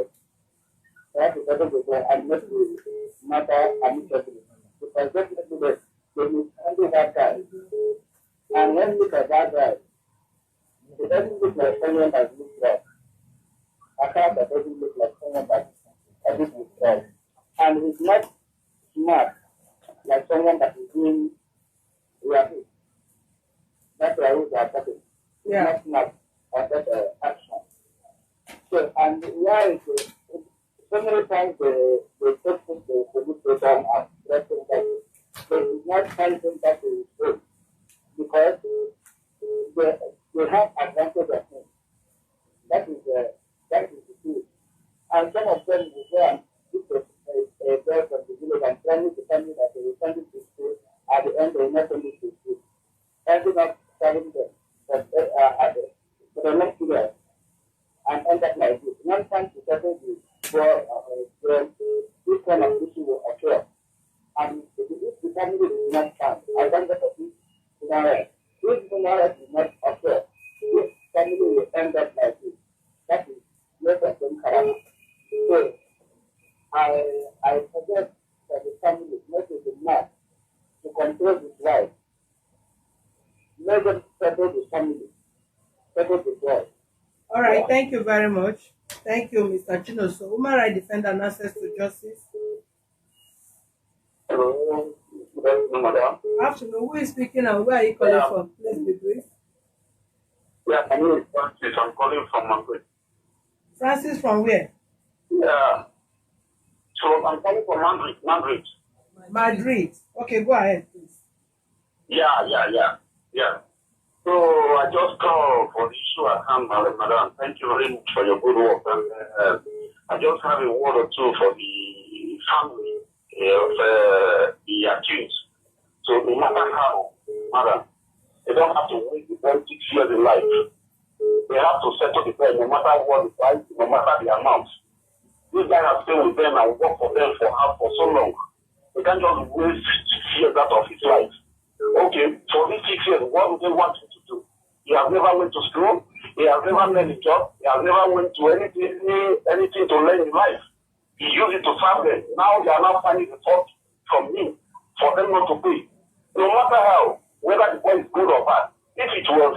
They have to settle the boy and make the matter amicably. Because definitely they mishandle that guy. And when you look at that guy, it doesn't look like someone that looks right. A car that doesn't look like someone that looks right. And he's not smart like someone that is doing rapid. That's why we are talking. He's not smart on that action. So, and why is it? So many times they take the police station and threaten that they did not find him that is good because they have advantage of him. That is the truth. And some of them will go and look a girl from the village and promise to tell me that they will send it to school. At the end, they will not send it to school. Ending up telling them that for the next year and end up like this. One time to settle the this kind of issue will occur. And if the family is not found, I don't get a piece in our head. If the marriage is not occur, this family will end up like this. That is less of them character. So I suggest that the family, not the man, to control his wife. Let them settle the family, settle the boy. All right. Thank you very much. Thank you, Mr. Chinoso. Human rights defender and access to justice. Hello, good afternoon, madam. Afternoon. Who is speaking and where are you calling from? Let's be brief. Yeah, my name is Francis. I'm calling from Madrid. Francis from where? Yeah. So I'm calling from Madrid. Madrid. Okay, go ahead, please. Yeah. So I just called for the issue at hand, madam. Thank you very much for your good work. And I just have a word or two for the family of the accused. So no matter how, madam, they don't have to wait the 6 years in life. They have to settle the bill no matter what the price, no matter the amount. This guy has stayed with them and worked for them for so long. They can't just waste 6 years out of his life. Okay, for these 6 years, what do they want him to do? He has never went to school. He has never learned a job. He has never went to anything to learn in life. He used it to serve them. Now they are now finding the fault from him for them not to pay. No matter how, whether the boy is good or bad, if it was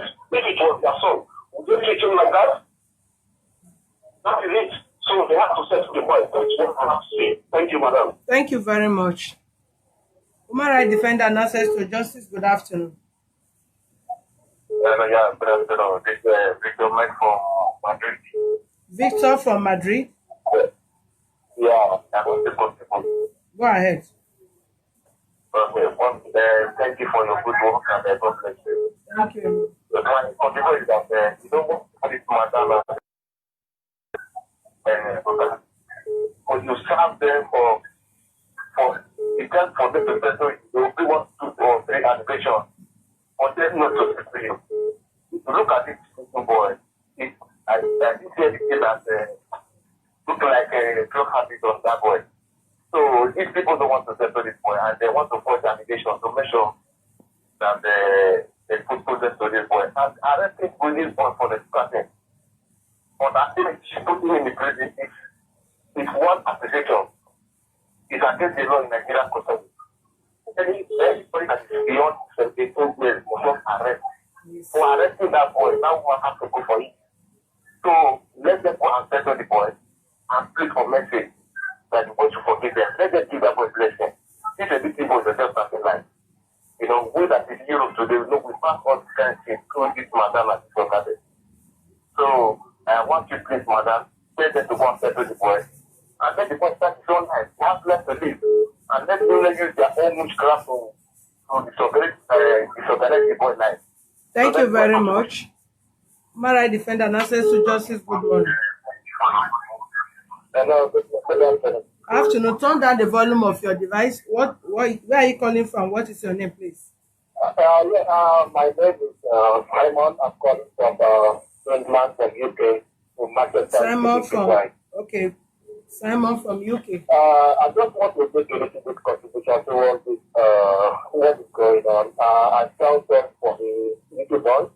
their son, would they treat him like that? That is it. So they have to settle the boy. That's what I have to say. Thank you, madam. Thank you very much. Human rights defender and access to justice. Good afternoon. Yeah, good afternoon. This is Victor Mike from Madrid. Victor from Madrid. Yeah, that was the possible. Go ahead. Thank you for your good work and God bless you. Thank you. The possible is that you don't want to this matter but you serve them for you can't forget to settle it. You only want 2 or 3 education. But there's not to settle you. If you look at this little boy, I did say the kid that look like a drug habit on that boy. So these people don't want to settle this boy and they want to force allegation to make sure that they put protest to this boy. And arresting police boy for the starting. But I think she put him in the prison is one accusation. It's against the law in Nigeria custody. Anybody that is beyond 72 years must not arrest. For arresting that boy, now one has to go for it. So let them go and settle the boy and plead for mercy that the boy should forgive them. Let them give that boy blessing. These are the people that just starting life. You know, we that is Europe today, look, we pass all these kinds of things through this madam and this other. So I want you please, madam, tell them to go and settle the boy. And let the boy start his own life. He has left to live. And let them use their own witchcraft to disorganize the boy's life. Thank you very much. Mara defender and access to justice. Good morning. Hello, good afternoon. Afternoon. Turn down the volume of your device. Where are you calling from? What is your name, please? My name is Simon. I'm calling from England, from UK, from Manchester. Simon from UK. I just want to make a little bit contribution towards this, what is going on. I felt sorry for the little boy.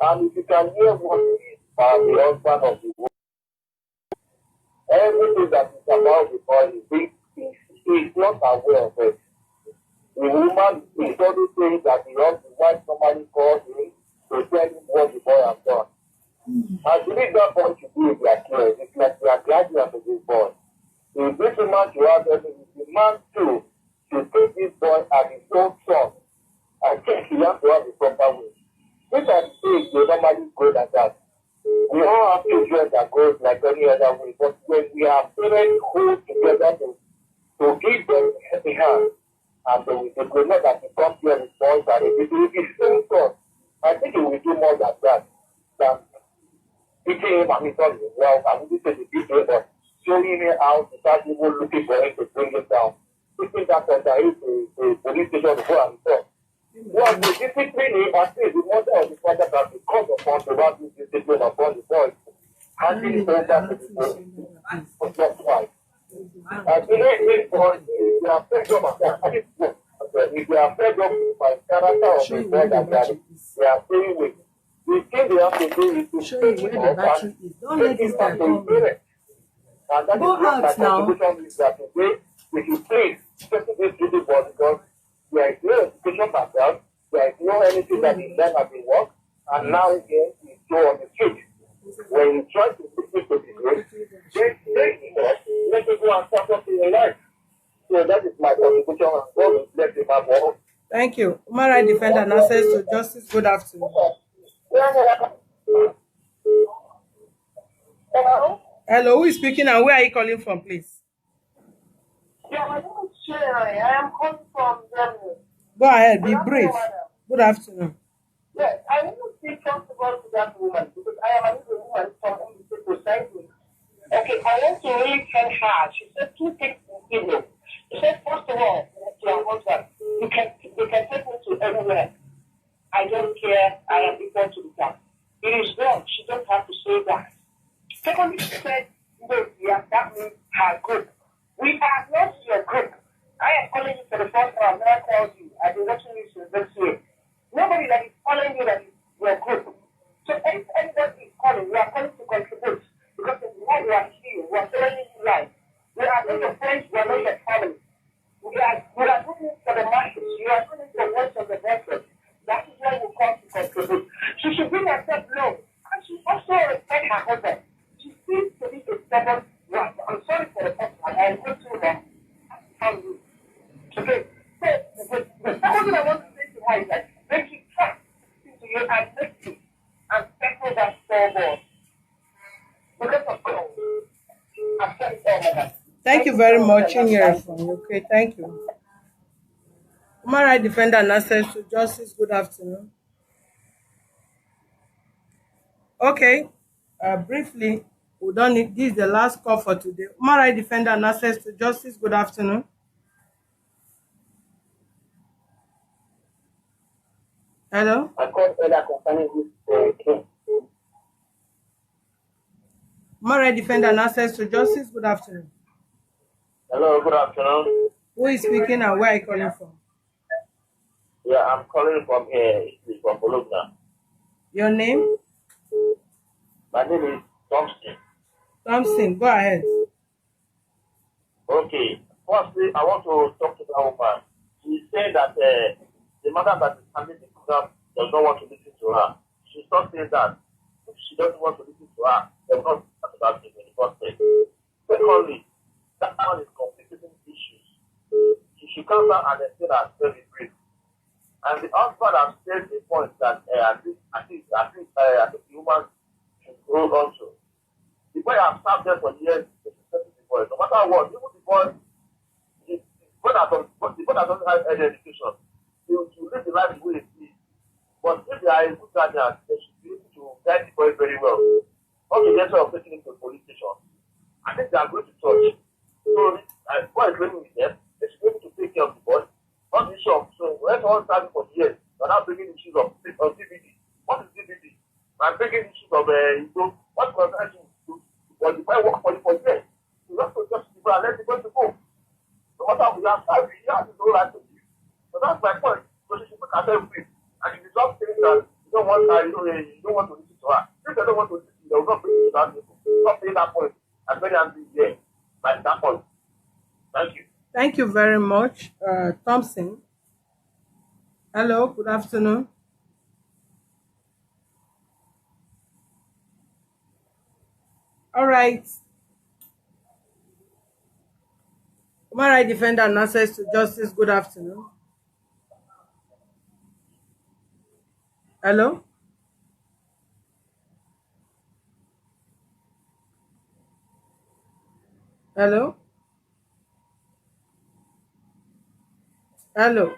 And if you can hear what is the husband of the woman, everything that is about the boy, he is not aware of it. The woman is always saying that the wife normally calls him to tell him what the boy has done. I believe that boy should be in their care. It's like they are guardians of this boy. If this woman should have everything, the man too should take this boy as his own son. I think he has to have a proper way. These are the things they normally go like that. We all have children that goes like any other way, but when we have parents who together to give them a helping hand, and they will know that he comes here with boys and it will be same son. I think he will do more than that. Than teaching him and his son is well, and we say the big way, but showing him how to start even looking for him to bring him down. Taking that under the police station to go and report. Well, the discipline him, I think the mother of the father can be called upon to have this discipline upon the boy. Handing it over to the boy for just why. I believe this boy, if you are fed up if you are fed up by character of the boy that they are staying with, the thing they have to do is to show you where the battery is. Don't let this guy come in. And that Go is what my out now. contribution is that today, if you please, take this little boy because there is no education background, there is no anything that is done at the work, and now again he's go on the street. When you try to put it to the grave, let it go and start up in your life. So that is my contribution, and God will bless him have one. Thank you. Human rights defender and access to justice. Good afternoon. Hello? Hello, who is speaking and where are you calling from, please? Yeah, my name is Sherry. I am calling from Germany. Go ahead, be brief. Good afternoon. Yes, I want to speak first of all to that woman because I am a little woman from the society. Okay, I want to really tell her. She said two things in Hebrew. She said, first of all, to her husband, you can take me to everywhere. I don't care. I am equal to the God. It is wrong. She don't have to say that. Secondly, she said, no, yeah, that means her group. We are not your group. I am calling you for the first time. I've never called you. I've been watching you since this year. Nobody that is calling you that is your group. So if anybody is calling, we are calling to contribute. Because of what we are here, we are telling you life. We are not your friends, we are not your family. We are looking for the masses. You are looking for the voice of the voiceless. That is why we come to contribute. She should bring herself low. And she also respect her husband. She seems to be a stubborn wife. I'm sorry for the person. I am going too long. Okay. So the second thing I want to say to her is that when she trusts into you and listen and settle that snowball. Because of God. I'm sorry for that. Thank you very much, Inyere from UK. Thank you. Human rights defender and access to justice. Good afternoon. Okay, briefly, we don't need this is the last call for today. Human rights defender and access to justice. Good afternoon. Hello. I called earlier concerning this case. Mara Defender and Access to Justice, good afternoon. Hello, good afternoon. Who is speaking and where are you calling from? Yeah, I'm calling from here, from Bologna. Your name? My name is Thompson. Thompson, go ahead. Okay. Firstly, I want to talk to that woman. She said that the mother that is handling the program does not want to listen to her. She not saying that. If she doesn't want to listen to her, they will not talk about it in the first place. Secondly, that one is complicating issues. She should come back and explain herself in brief. And the husband has said a point that I think the woman should hold on to. The boy has served there for years. The boy, no matter what, even the boy doesn't have any education. To live the life the way it is. But if they are a good guardian, they should be able to guide the boy very well. Okay, that's why I'm taking him to the police station. I think they are going to church. So the boy is living with them. They should be able to take care of the boy. Not the shop. So when someone started for years, you're not bringing issues of DVD. What is DVD? I'm bringing issues of what concerns you. But the boy work for you for years. You have to just people and let the boy to go. No matter how you have time, he has no right to you. So that's my point. So she should put herself free. And if you just saying that you don't want her, you don't want to listen to her. If they don't want to listen, they will not bring you to that level. Not saying that point. I'm very angry here. By that point. Thank you. Thank you very much, Thompson. Hello, good afternoon. All right. Human Rights Defender and Access to Justice, good afternoon. Hello? Hello? Hello?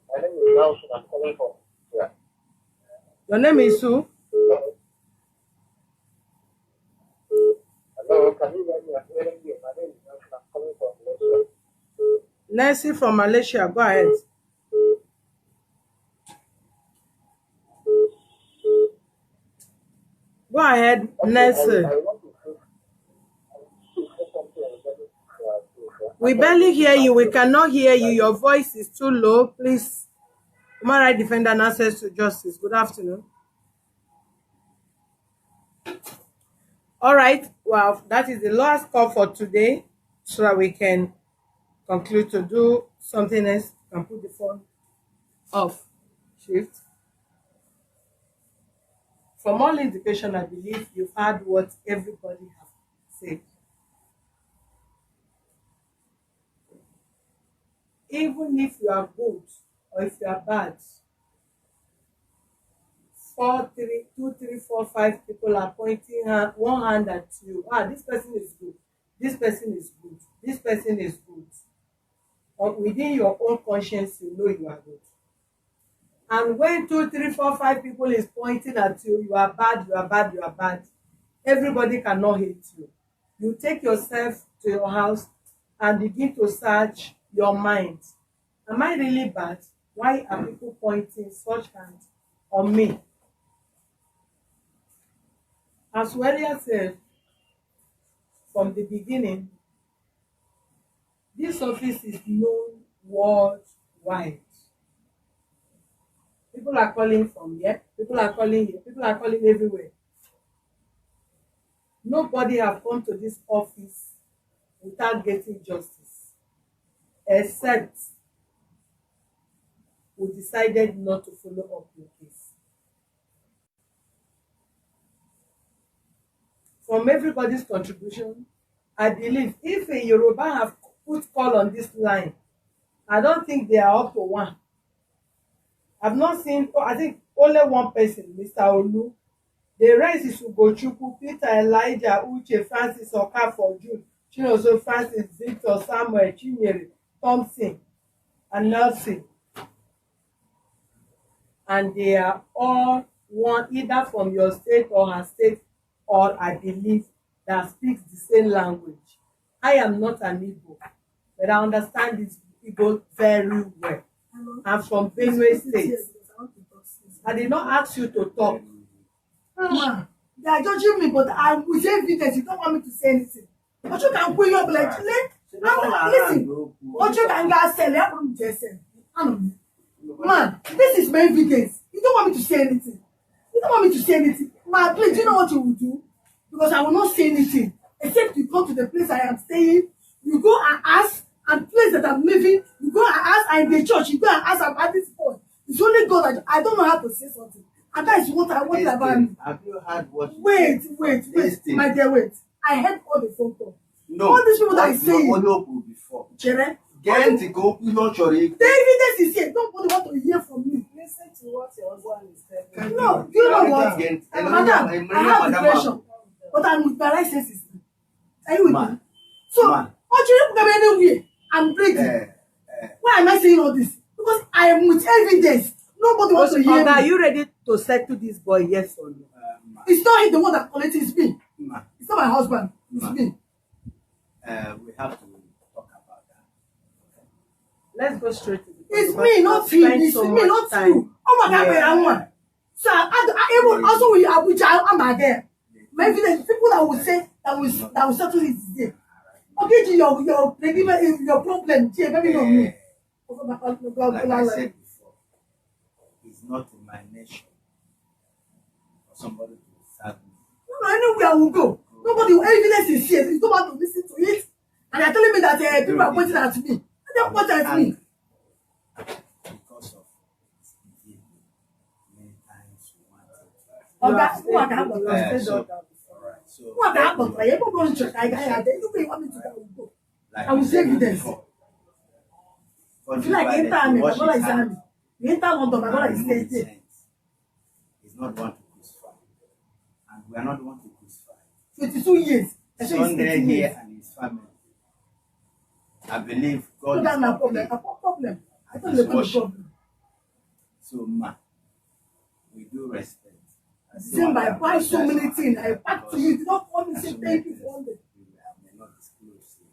My name is Nelson. I'm calling from. Yeah. Your name is who? Hello, can you hear me? I'm hearing you. My name is Nelson. I'm calling from Malaysia. Nancy from Malaysia, go ahead. Go ahead, Nancy. I want to say something regarding We barely hear you. We cannot hear you. Your voice is too low. Please. Human Rights Defender and Access to Justice. Good afternoon. All right. Well, that is the last call for today so that we can conclude to do something else. You can put the phone off. Shift. From all indication, I believe you've heard what everybody has said. Even if you are good or if you are bad, 2, 3, 4, 5 people are pointing one hand at you. This person is good. This person is good. This person is good. But within your own conscience, you know you are good. And when 2, 3, 4, 5 people is pointing at you, you are bad, you are bad, you are bad. Everybody cannot hate you. You take yourself to your house and begin to search your mind. Am I really bad? Why are people pointing such hands on me? As Welia said from the beginning, this office is known worldwide. People are calling from here, people are calling here, people are calling everywhere. Nobody have come to this office without getting justice, except we decided not to follow up your case. From everybody's contribution, I believe if a Yoruba have put call on this line, I don't think they are up to one. I've not seen, I think only one person, Mr. Olu. The rest is Ugochukwu, Peter, Elijah, Uche, Francis, Okafor, Jude, Chinoso, Francis, Victor, Samuel, Chinyere, Thompson, and Nelson. And they are all one, either from your state or her state, or I believe that speaks the same language. I am not an Igbo, but I understand this Igbo very well. I'm from Benue State. I did not ask you to talk. They are judging me, but I'm with evidence. You don't want me to say anything. But you can put your like, listen. What you can get sell, I don't just sell. Man, this is my evidence. You don't want me to say anything. You don't want me to say anything. Man, please, you know what you will do? Because I will not say anything. Except you come to the place I am staying, you go and ask, and place that I'm living, you go and ask, I'm in the church, you go and ask about this point. It's only God that I don't know how to say something. And that is what I want about me. Have you heard what? Wait, my dear, wait. I heard all the phone calls. No. All these people that is saying, before. Chere, Get to go, you don't worry. the evidence is here. Nobody want to hear from me. Listen to what your husband is telling you. No, you know what? Madam, I have depression, but I'm with my right senses. Are you with me? So, what you look at me anywhere? I'm breathing. Why am I saying all this? Because I am with evidence. Nobody wants to hear me. Are you ready to settle this boy? Yes or no? It's not him the one that collected, it's me. It's not my husband. It's me. We have to talk about that. Let's go straight to the point. It's me, not him. It's me, not you. Oh my God, yeah. So I even also with Abuja, I'm there. Maybe the people that will say that will settle it today. Okay, your problem, maybe not me. Like I said before, it's not in my nation for somebody to serve me. No, anywhere I will go. Nobody, evidence is here. You don't want to listen to it. And they're telling me that people are pointing at me. And they're pointing at me. Because of many times we wanted to. Who are the hand of Alright, so who are the hand of my people going to church? I want me to go. I will say evidence. If you like enter me, my brother is army. You enter London, my brother is staying there. He's not one to crucify. And we are not one to crucify. 22 years. Sunday here and his family. I believe God So is that's my complete. problem. I thought His it was a worship. problem. So, we do respect. Same by buy so many things. I back to you. You don't want me to say thank you for all this. We may not disclose it.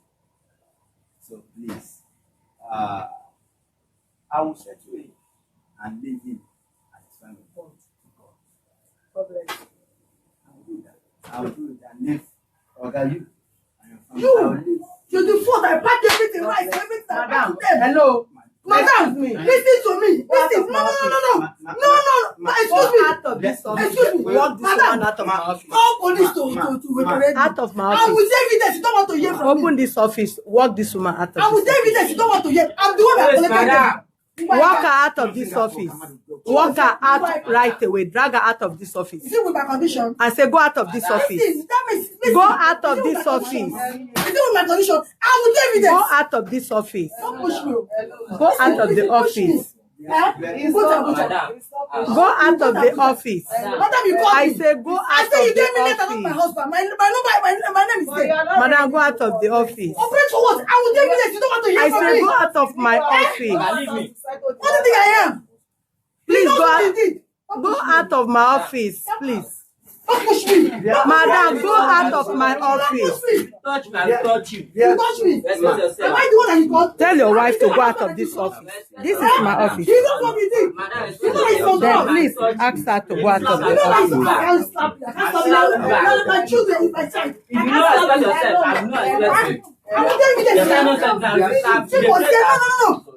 So please, I will settle him and leave him at his family. God bless you. I will do that. I will do it and leave Oga you and your family. You. I will leave. You're the fault. I pack everything right. Everything I pack to them. Hello. Madam, me. listen to me. Listen. No. Excuse me. Out of this office. Excuse me. Walk this Madam, woman out of my office. call police to represent me. Out of my I'm office. with evidence. You don't want to hear from me. Open this office. Walk this woman out of I'm with this office. evidence. You don't want to hear. I'm the one that collected them. Walk her out of this office. Walk her out right away. Drag her out of this office. Is it with my condition? I say go out of this office. Listen, that means, listen, Go out of is it with this my office. condition? Is it with my condition? I'm with Go evidence. out of this office. Don't push me. Go out of the office. Go to Abuja. Go out of the office. Madam, you call I me. say go I out say you of gave me the letter, not my office. husband. My name is there. Madam, go out of the office. Operate for what? I will give you this. You don't want to hear I from say me. go out of my office. What do you think I am? Please You know go what you out. did? Go out of my office, please. Don't push me. Madam, go out of my Don't office. push me. Touch me, I'll touch you. You touch me. Respect yourself. Am I the one that you called? Tell your wife to go out of this office. This is my office. You know what you did? Madam, You know it's not Then wrong. please ask her to go out of You the know I office. can't stop you. I can't stop you. My children is my child. If you know respect yourself, I will not respect you. I will tell you this. Your son no send down, you start to People dey say, play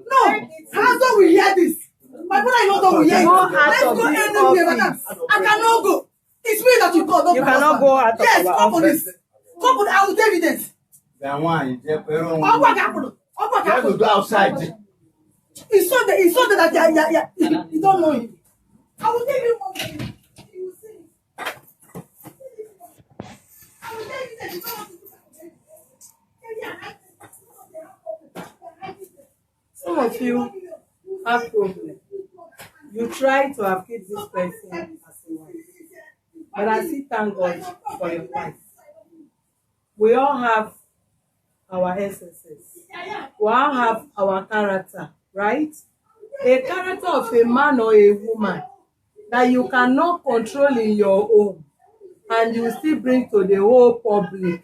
no. Hands on, we hear this. My brother is not done with hearing. Go out Let's of go this anywhere, madam. office. I cannot go. It's me that you call, not You my cannot husband. go out of Yes, our call office. police. Call police. I will tell evidence. Then one, you just put on. Ọgbà kàpùrù. Ọgbà You have to kàpùrù. go outside. It's so that you don't know him. I will tell you one thing. You will see. I will tell you that you don't want to do that. Some of you have problem. You try to appease this person as a wife. But I still thank God for your wife. We all have our essences. We all have our character, right? A character of a man or a woman that you cannot control in your own, and you still bring to the whole public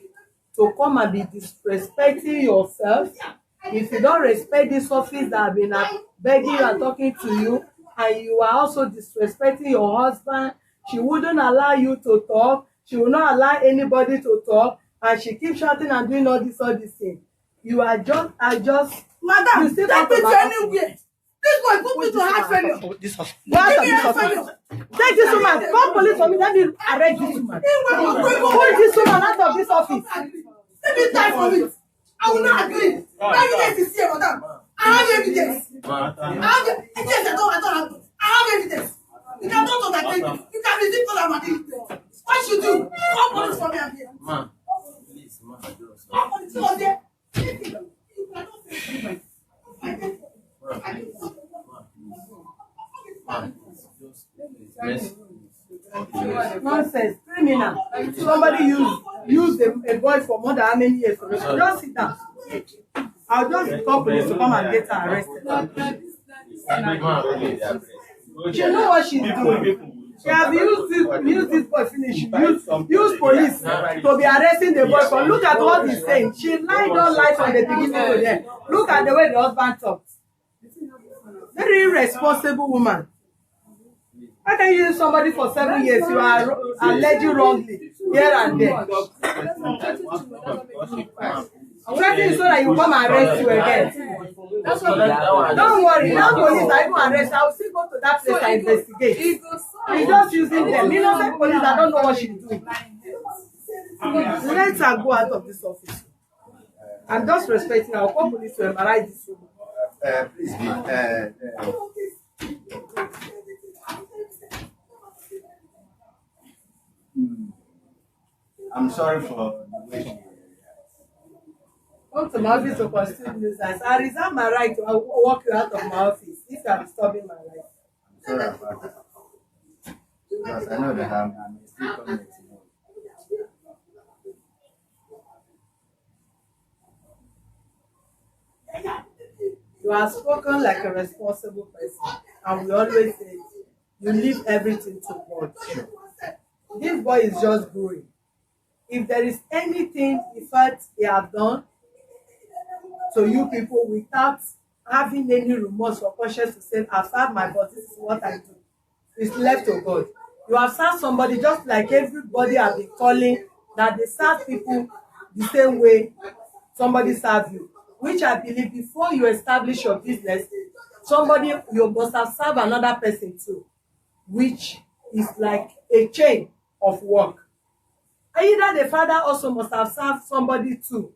to come and be disrespecting yourself. If you don't respect this office that have been begging you and talking to you, and you are also disrespecting your husband, she wouldn't allow you to talk. She will not allow anybody to talk, and she keeps shouting and doing all this thing. You are just, Madam, you still take come me to to my anywhere. This boy put me to heart failure. This hospital. Give me heart failure. Take this woman. Call police for me. Let me arrest this woman. Pull this woman out of this office. Let me die for it. I will not agree. Evidence is here, madam. I have evidence. I have evidence. I have evidence. You can talk to that lady. You can visit all of my evidence. What should you do? Call police for me. I'm here. Ma, please, ma, just. Call police for me. You cannot say it. Nonsense, criminal. Somebody used a boy for more than how many years? Just sit down. I'll just call police to come and get her arrested. She know what she's doing. She has used this boy finish. Use police to be arresting the boy. But look at what he's saying. She lied on lies from the beginning to the end. Look at the way the husband talked. Very irresponsible woman. How can you use somebody for 7 years? You are alleging wrongly here and there. Threatening so that you come and arrest you again. Don't worry, now police are even arrest. I will still go to that place and investigate. He's just using them. Innocent police, I don't know what she's doing. Let her go out of this office. I'm just respecting her. I'll call police to embarrass this woman. Please, I'm sorry for the way you Come to my office to pursue nuisance. I reserve my right to walk you out of my office if you are disturbing my life. I'm sorry about that. Because I know that I'm still coming to you. You are spoken like a responsible person, and we always say you leave everything to God. This boy is just growing. If there is anything, in fact, he have done to you people without having any remorse or conscience to say, I've served my God, this is what I do, it's left to God. You have served somebody just like everybody have been calling that they serve people the same way somebody serve you. Which I believe before you establish your business, somebody, you must have served another person too, which is like a chain of work. Either the father also must have served somebody too,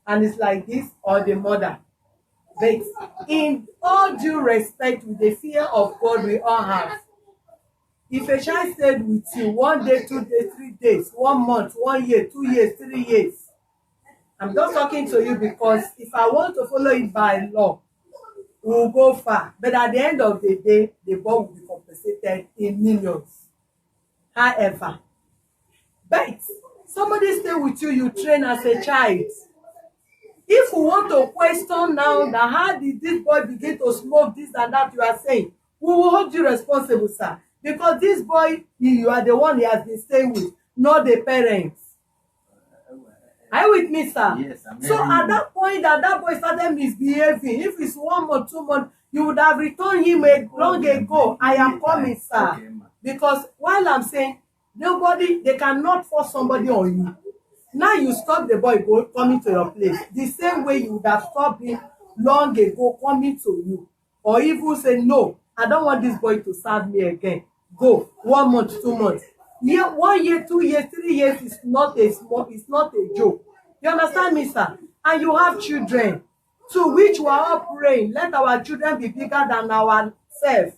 and it's like this, or the mother. But in all due respect, with the fear of God we all have, if a child stayed with you 1 day, 2 days, 3 days, 1 month, 1 year, 2 years, 3 years, I'm just talking to you because if I want to follow it by law, we'll go far. But at the end of the day, the boy will be compensated in millions. However, but somebody stay with you, you train as a child. If we want to question now that how did this boy begin to smoke this and that you are saying, we will hold you responsible, sir. Because this boy, you are the one he has been staying with, not the parents. Are you with me, sir? Yes, I'm so at that point that boy started misbehaving, if it's 1 month, 2 months, you would have returned him long ago. I am coming, sir. Because while I'm saying, they cannot force somebody on you. Now you stop the boy coming to your place. The same way you would have stopped him long ago coming to you. Or even say, no, I don't want this boy to serve me again. Go, 1 month, 2 months. 1 year, 2 years, 3 years is not it's not a joke. You understand me, sir? And you have children, to which we are all praying. Let our children be bigger than ourselves.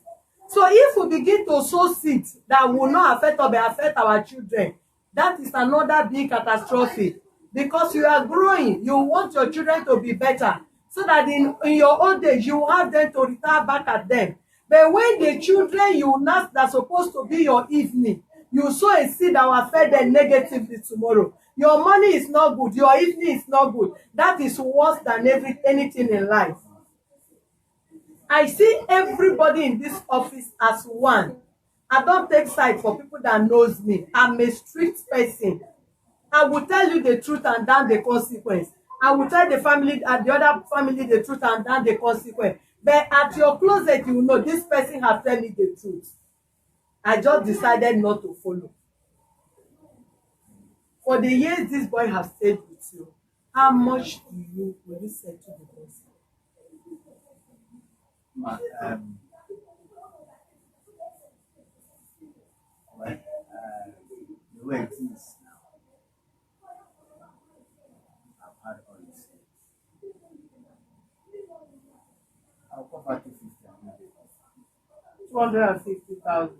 So if we begin to sow seeds that will not affect or affect our children, that is another big catastrophe. Because you are growing, you want your children to be better, so that in your old age you have them to retire back at them. But when the children you nurse that's supposed to be your evening, you sow a seed that will affect them negatively tomorrow. Your money is not good, your evening is not good. That is worse than anything in life. I see everybody in this office as one. I don't take side for people that knows me. I'm a strict person. I will tell you the truth and damn the consequence. I will tell the family and the other family the truth and damn the consequence. But at your closet, you know this person has told me the truth. I just decided not to follow. For the years this boy has stayed with you, how much will you settle the boss? Ma- um, well, the way it is now, I've had all this. I'll cover 250 and maybe 250,000.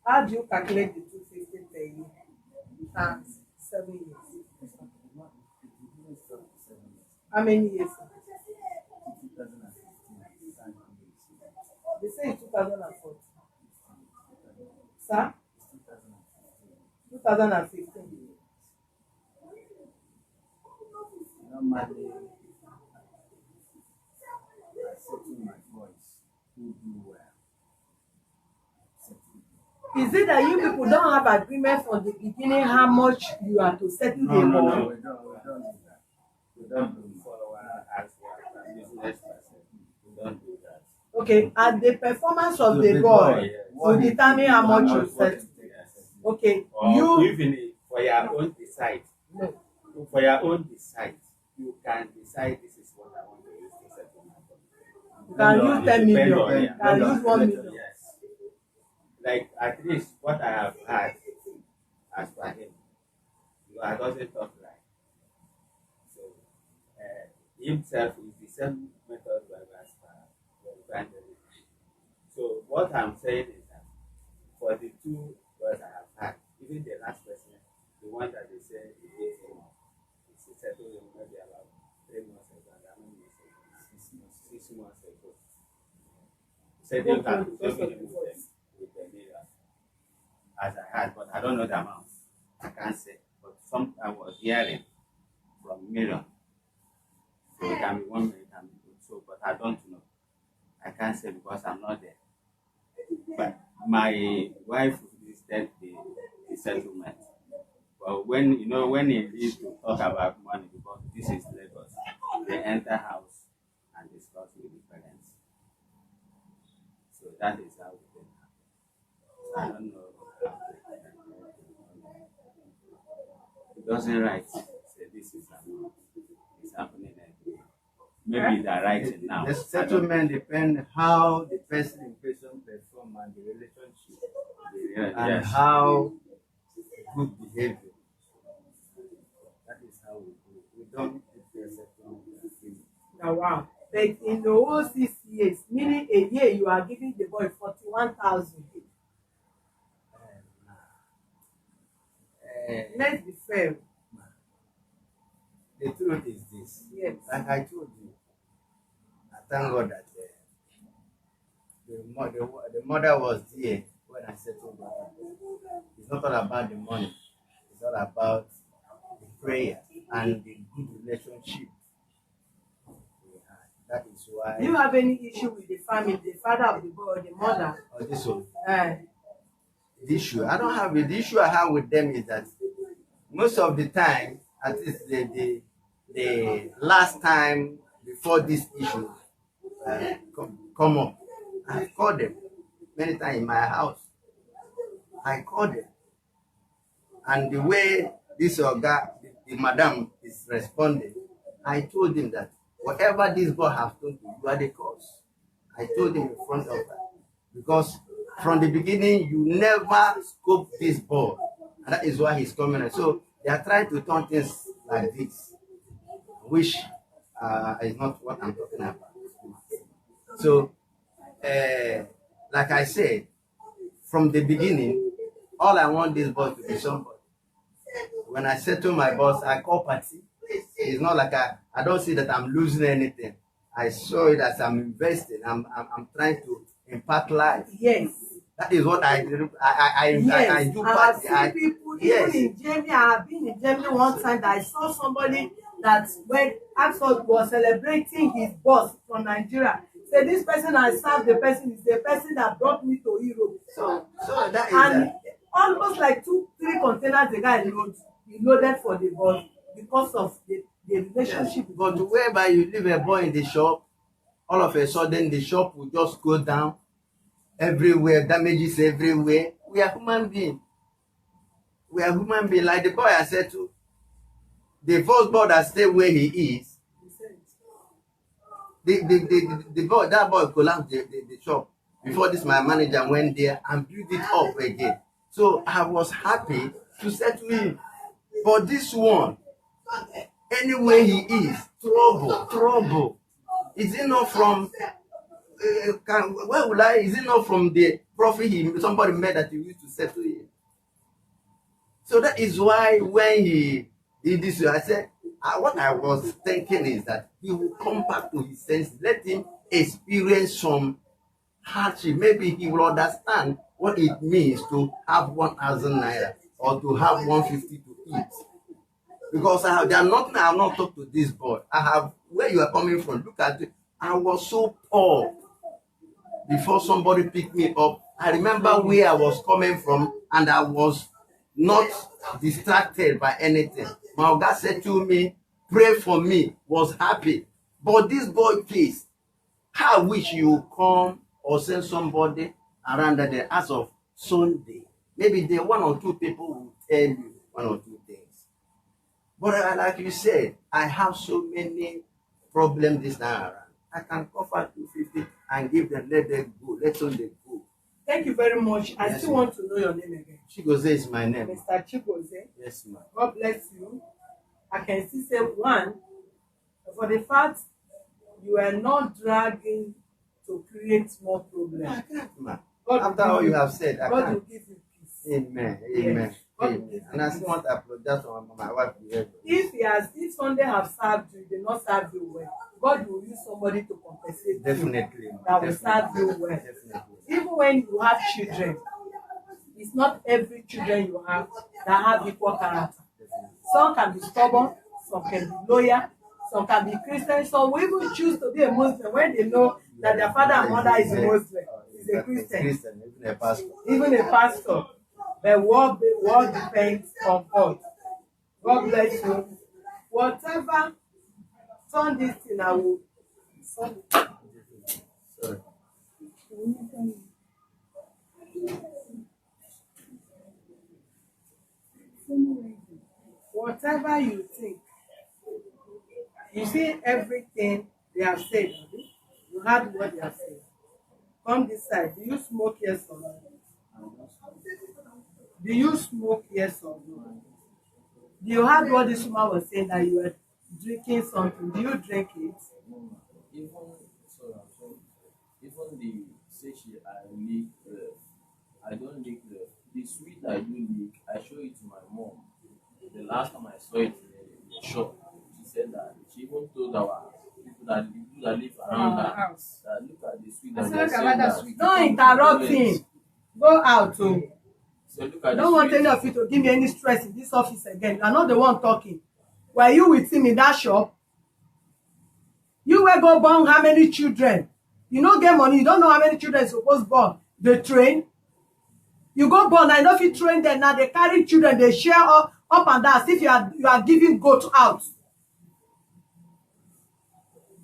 How do you calculate the 250 per year times 7 years? How many years? 2015. They say it's 2014. Sir? 2015. Normally, I settle my boys who do well. Settle. Is it that you people don't have agreement from the beginning how much you are to settle No, the no, ball? no, we don't do that. We don't do that. As a business person, we don't do that. Okay, and the performance of To the the boy boy, will determine how much you What settle. is the essence? Okay, Or you even for your own decide. no. For your own decide, you can decide this is what I want to use to settle my bond. You can use 10 million, Depend on you it. can use 1 million. Yes. Like at least what I have had as per him, I doesn't talk like. So himself is the same method as per the evangelist. So what I'm saying is that for the two boys I have had, even the last person, the one that they say is it's settled in maybe about 3 months ago, and how many months ago? 6 months ago. Said they can show me him with the million as I had, but I don't know the amount. I can't say. But some I was hearing from million. So it can be 1 million, it can be two. So, but I don't know. I can't say because I'm not there. But my wife visited the settlement. But when when it leads to talk about money, because this is Lagos, they enter house and discuss with the parents. So that is how it can happen. So I don't know. It doesn't write. Say this is amount. It's happening everywhere. Maybe they're writing now. The settlement depends how the person in question perform and the relationship and Yes. how good behavior. That is how we do it. We don't prepare settlement agreement. Now, wow. But in the whole 6 years, meaning a year, you are giving the boy 41,000. Let's be fair. The truth is this. Yes. Like I told you, I thank God that the mother was there when I settled my life. It's not all about the money. It's all about the prayer and the good relationship we had. That is why. Do you have any issue with the family, the father of the boy or the mother? Oh, this one. Uh, The issue I don't have it. The issue I have with them is that most of the time, at least the last time before this issue come up, I called them many times in my house. I called them, and the way this guy, the madam is responding, I told him that whatever this boy has done to you, you are the cause. I told him in front of her because from the beginning you never scoped this boy, and that is why he's coming. So they are trying to turn things like this, which is not what I'm talking about. So, like I said, from the beginning, all I want this boy to be somebody. When I settle my boss, I call party. It's not like I don't see that I'm losing anything. I saw it as I'm investing. I'm trying to impact life. yes. That is what I do. I Yes. do I have party. seen people, yes. even in Germany, I have been in Germany one time that I saw somebody that when Axel was celebrating his boss from Nigeria, say this person I served the person is the person that brought me to Europe. So that is And that. almost like 2-3 containers the guy loaded for the boss because of the relationship. But whereby you leave a boy in the shop, all of a sudden the shop will just go down everywhere, damages everywhere. We are human beings. We are human beings. Like the boy I said to, the first boy that stay where he is, the boy, that boy collapsed the shop before this my manager went there and built it up again. So I was happy to settle him. But this one, anywhere he is, trouble. Is it not from where will I? Is it not from the profit somebody made that he used to settle him? So that is why when he did this, I said, what I was thinking is that he will come back to his senses. Let him experience some hardship. Maybe he will understand what it means to have 1,000 naira or to have 150 to eat. Because there are nothing I have not talked to this boy. I have where you are coming from. Look at it. I was so poor before somebody picked me up. I remember where I was coming from, and I was not distracted by anything. My God said to me, pray for me, was happy. But this boy, please, I wish you come or send somebody around there as of Sunday. Maybe there one or two people will tell you one or two things. But like you said, I have so many problems this time around. I can cover 250 and give them, let them go, let them go. Thank you very much. I Yes, still want to know your name again. Chigoze is my name. Mr. Chigoze. Yes, ma'am. God bless you. I can still say one, for the fact you are not dragging to create more problems. I can't, ma'am. God After will all give you have said, I God will can't. give you peace. Amen. Yes. Amen. God will Amen. give you And I still peace. want to apologize for my wife. If Sunday have served you, they not serve you well, God will use somebody to compensate you Definitely. that will serve you well. Definitely. Even when you have children, it's not every children you have that have equal character. Some can be stubborn, some can be loyal, some can be Christian, some will even choose to be a Muslim when they know that their father and mother is a Muslim, is a Christian, Even a pastor. even a pastor. The world depends on God. God bless you. Whatever turn this thing, I will. Sorry. Whatever you think, you see everything they have said. You heard what they have said. Come this side. Do you smoke, yes or no? Do you smoke, yes or no? Do you heard what this woman was saying that you were drinking something? Do you drink it? Even sorry, I'm sorry. Even the say she I lick I don't lick the sweet I do lick, I show it to my mom. The last time I saw it in the shop, she said that she even told our people that live around Our her house. that look at the sweet I that said, they look sell at that that. sweet. Don't interrupt him. Go out. Oh. So look I at don't the want sweet. any of you to give me any stress in this office again. You are not the one talking. Were you with him in that shop? You will go born how many children? You don't get money. You don't know how many children supposed born. They train. You go born. I know if you train them now, they carry children. They share up and down. As if you are giving goat out.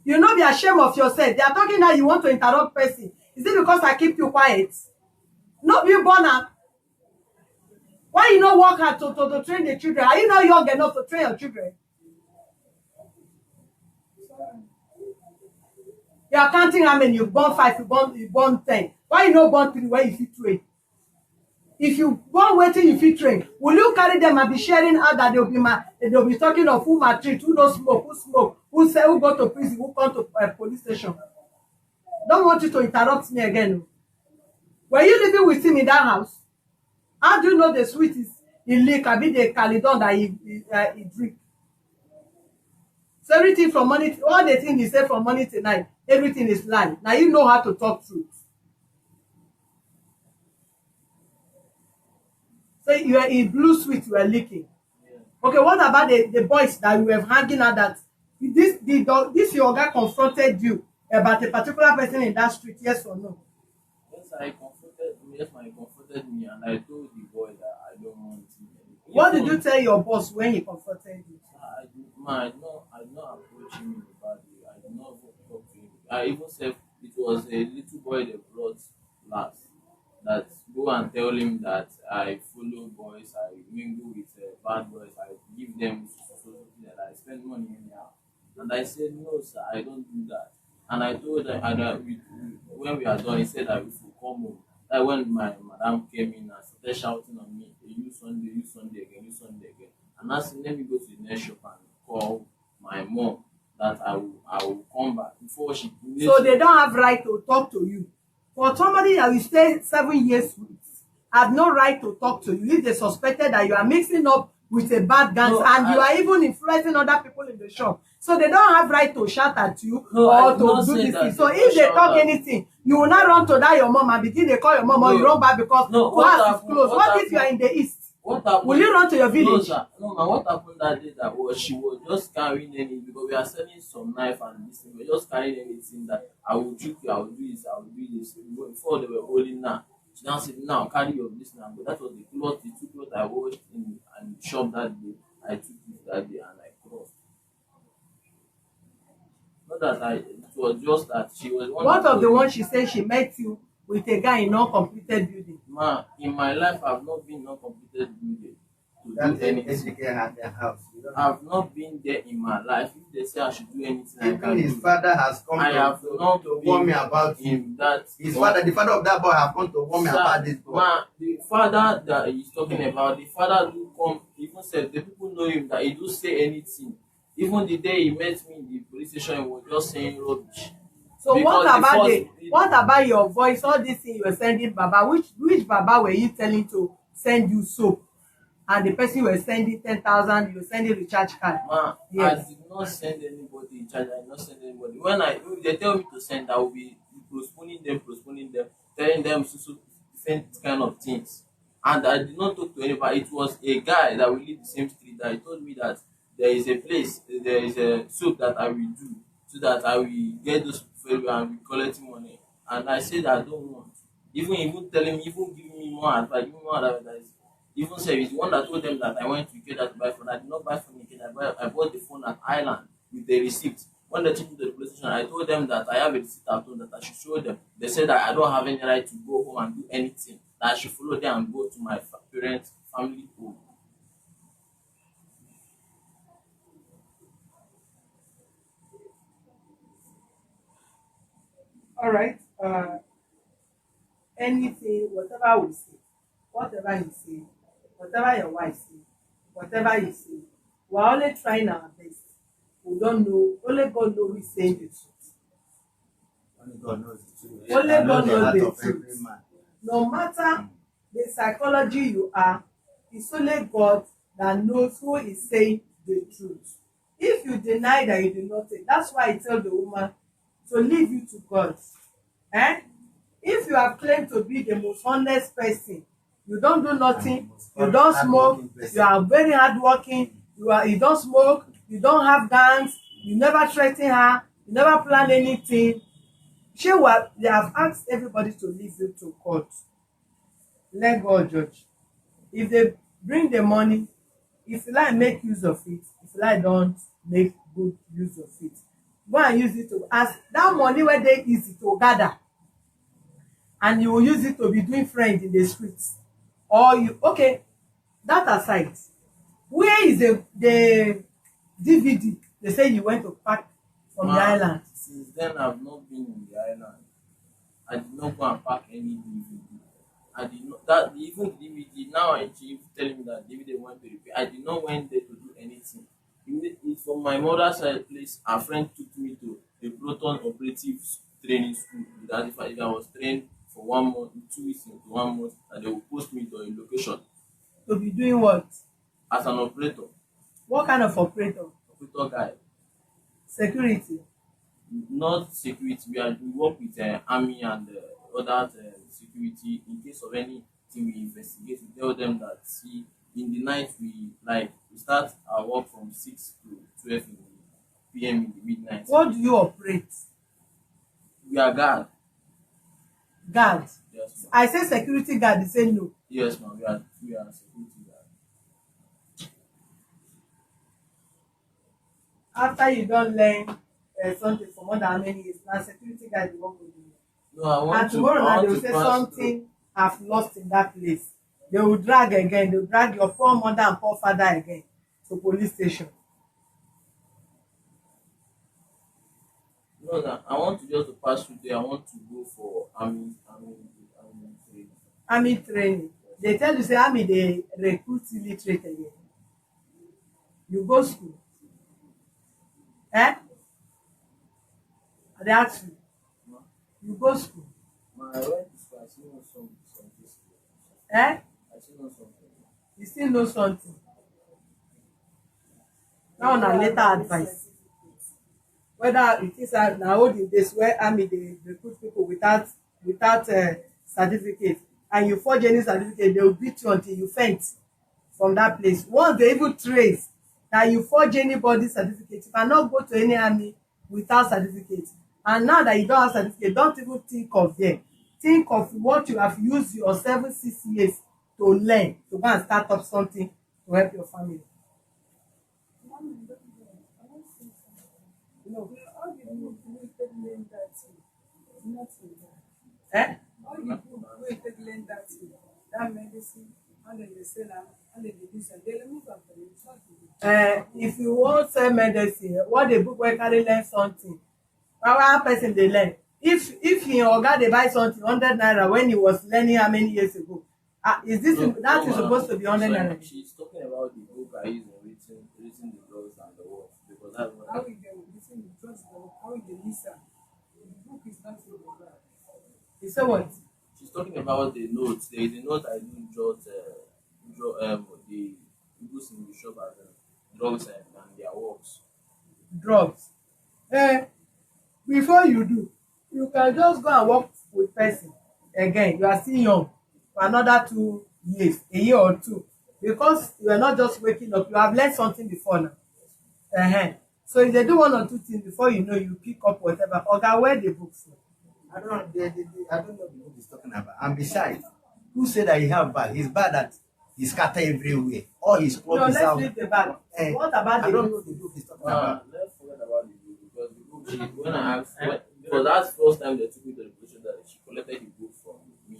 You know, be ashamed of yourself. They are talking now. You want to interrupt person. Is it because I keep you quiet? No, be born now. Why you not work hard to train the children? Are you not young enough to train your children? You are counting how many you born 5, you born 10. Why you not born 3 where you fit train? If you born waiting, you fit train. Will you carry them and be sharing out that they'll be talking of who maltreat, who don't smoke, who say who go to prison, who come to police station? Don't want you to interrupt me again. Were you living with him in that house? How do you know the sweet is he lick? I be the Caledon that he drink. So everything from money, all the things he said from morning to night, everything is lie. Now you know how to talk truth. So you are in blue sweet, you are licking. Okay, what about the boys that you were hanging out that this your guy confronted you about a particular person in that street, yes or no? Yes, he confronted me and I told the boy that I don't want him. What did you tell your boss when he confronted you? I did not approach him in a bad way. I did not talk to him. I even said it was a little boy they brought last that go go and tell him that I follow boys, I mingle with bad boys, I give them so that I spend money anyhow. And I said, no, sir, I don't do that. And I told him, and when we are done, he said that we should come home. That when my madam came in and started shouting on me, you Sunday again, you Sunday again. And I said, let me go to the next shop and call my mom that I will come back before she. So they don't have right to talk to you. For somebody that you stay 7 years with, have no right to talk to you if they suspected that you are mixing up with a bad gang No, and you are even influencing other people in the shop. So they don't have right to shout at you No, I or did not to do say this that. thing. So They if don't they shout talk at anything, you will not run to that your mom and begin to call your mom or No. you run back because No, to what house is happened- closed. what What if you are happened- in the east? What happened? Will you run to your No, village? sir. No, man. What happened that day that was she was just carrying any because we are selling some knife and this thing. We were just carrying anything that I will trick you, I will do this, I will do this. Before they were holding now. She now said, now carry your this now. But that was the cloth, the two clothes I washed in and shop that day. I took it that day and I crossed. Not that it was just that she was one. What that of the told me, one she said she met you with a guy in non-completed building? Ma, in my life I've not been not completed building to That do anything. SDK had their house. You don't know. I've not been there in my life. If they say I should do anything, I Even can his do. father has come I have not to warn me been about him. in that. His father, the father of that boy, have come to warn me Sir, about this boy. Ma, the father that he's talking about, the father do come, even said the people know him that he do say anything. Even the day he met me in the police station, he was just saying rubbish. So Because what about your voice? All this thing you were sending Baba, which Baba were you telling to send you soap? And the person were sending 10,000, you were sending recharge card. Ma, Yes. I did not send anybody in charge. I did not send anybody. When they tell me to send, I will be postponing them, telling them so different kind of things. And I did not talk to anybody. It was a guy that we live the same street that he told me that there is a place, there is a soap that I will do so that I will get those people and be collecting money. And I said I don't want. Even telling me, even giving me more advice. Even said he's the one that told them that I went to Ikeda to buy phone. I did not buy phone in Ikeda. I bought the phone at Island with the receipt. When they took me to the police station, I told them that I have a receipt at home that I should show them. They said that I don't have any right to go home and do anything. That I should follow them and go to my parents' family home. All right. Anything, whatever we say, whatever you say, whatever your wife say, whatever you say, we're only trying our best. We don't know. Only God knows who's saying the truth. Only God knows the truth. Only I know God the knows heart the of every truth. man. No matter the psychology you are, it's only God that knows who is saying the truth. If you deny that you do not say, that's why I tell the woman to leave you to God. Eh? If you have claimed to be the most honest person, you don't do nothing, you don't smoke, you are very hardworking, you don't smoke, you don't have gangs, you never threaten her, you never plan anything. They have asked everybody to leave you to court. Let God judge. If they bring the money, if you like make use of it, if you like don't make good use of it. Go and use it to as that money where they easy to gather. And you will use it to be doing friends in the streets. Or you okay, that aside, where is the DVD they say you went to pack from the Ma, island? Since then, I've not been in the island. I did not go and pack any DVD. I did not that even the DVD now. I keep telling me that DVD went to repair. I did not went there to do anything. It's from my mother's side place. A friend took me to a Proton operative training school. That if I was trained for 1 month, 2 weeks into 1 month, and they will post me to a location To be doing what? as an operator, What kind of operator? operator guy. Security. Not security. We work with army and other security in case of anything we investigate. We tell them that see in the night we start our work from 6 to 12 in the PM in the midnight. What do you operate? We are guard. Guard. Yes, ma'am. I say security guard, they say no. Yes, ma'am. We are security guard. After you don't learn something for more than how many years, now security guard you won't go do. No, I want And to. tomorrow I now want they will to say pass something have lost in that place, they will drag again, they will drag your poor mother and poor father again to police station. No, no, I want to just to pass through there. I want to go for army training. Army training, they tell you say army dey recruit illiterate again. You go school, eh? I dey ask you, you go school, My right is I still know some this. eh? I still know something. You still know something. That one na later advice. Whether it is na olden days where army dey recruit people without certificate, and you forge any certificate, they will beat you until you faint from that place. Once they even trace that you forge anybody certificate, you cannot go to any army without certificate. And now that you don't have certificate, don't even think of them. Think of what you have used your 7-6 years to learn to go and start up something to help your family. No, how did you learn that? Not with that. Eh? How you learn that medicine, how they sell am, how they do this, and they remove am from you. It's not with you. If you wan sell medicine, what the book wey carry learn something, one person dey learn. If him oga dey buy something 100 naira when he was learning how many years ago, is this that is supposed to be 100 naira? She's talking about the book I use in written the laws and the words because that's what How you get listen to trust God, how you listen. The book is not with God. You say what? she's talking about the notes. There is a note I do jot the people's in the shop as drugs and their works. Drugs. Before you do, you can just go and work with person again. You are still young for another 2 years, a year or two, because you are not just waking up. You have learned something before now. So if they do 1 or 2 things before you know, you pick up whatever. Oga, where the books? I don't know. I don't know what he's talking about. And besides, who said that he have bad? He's bad that he scatter everywhere. All his No, clothes is let's out. leave the bag. Eh, What about I the don't know book? the book he's talking about. Let's forget about the book because the book when I asked because that's the first time they took me to the position that she collected the book from me.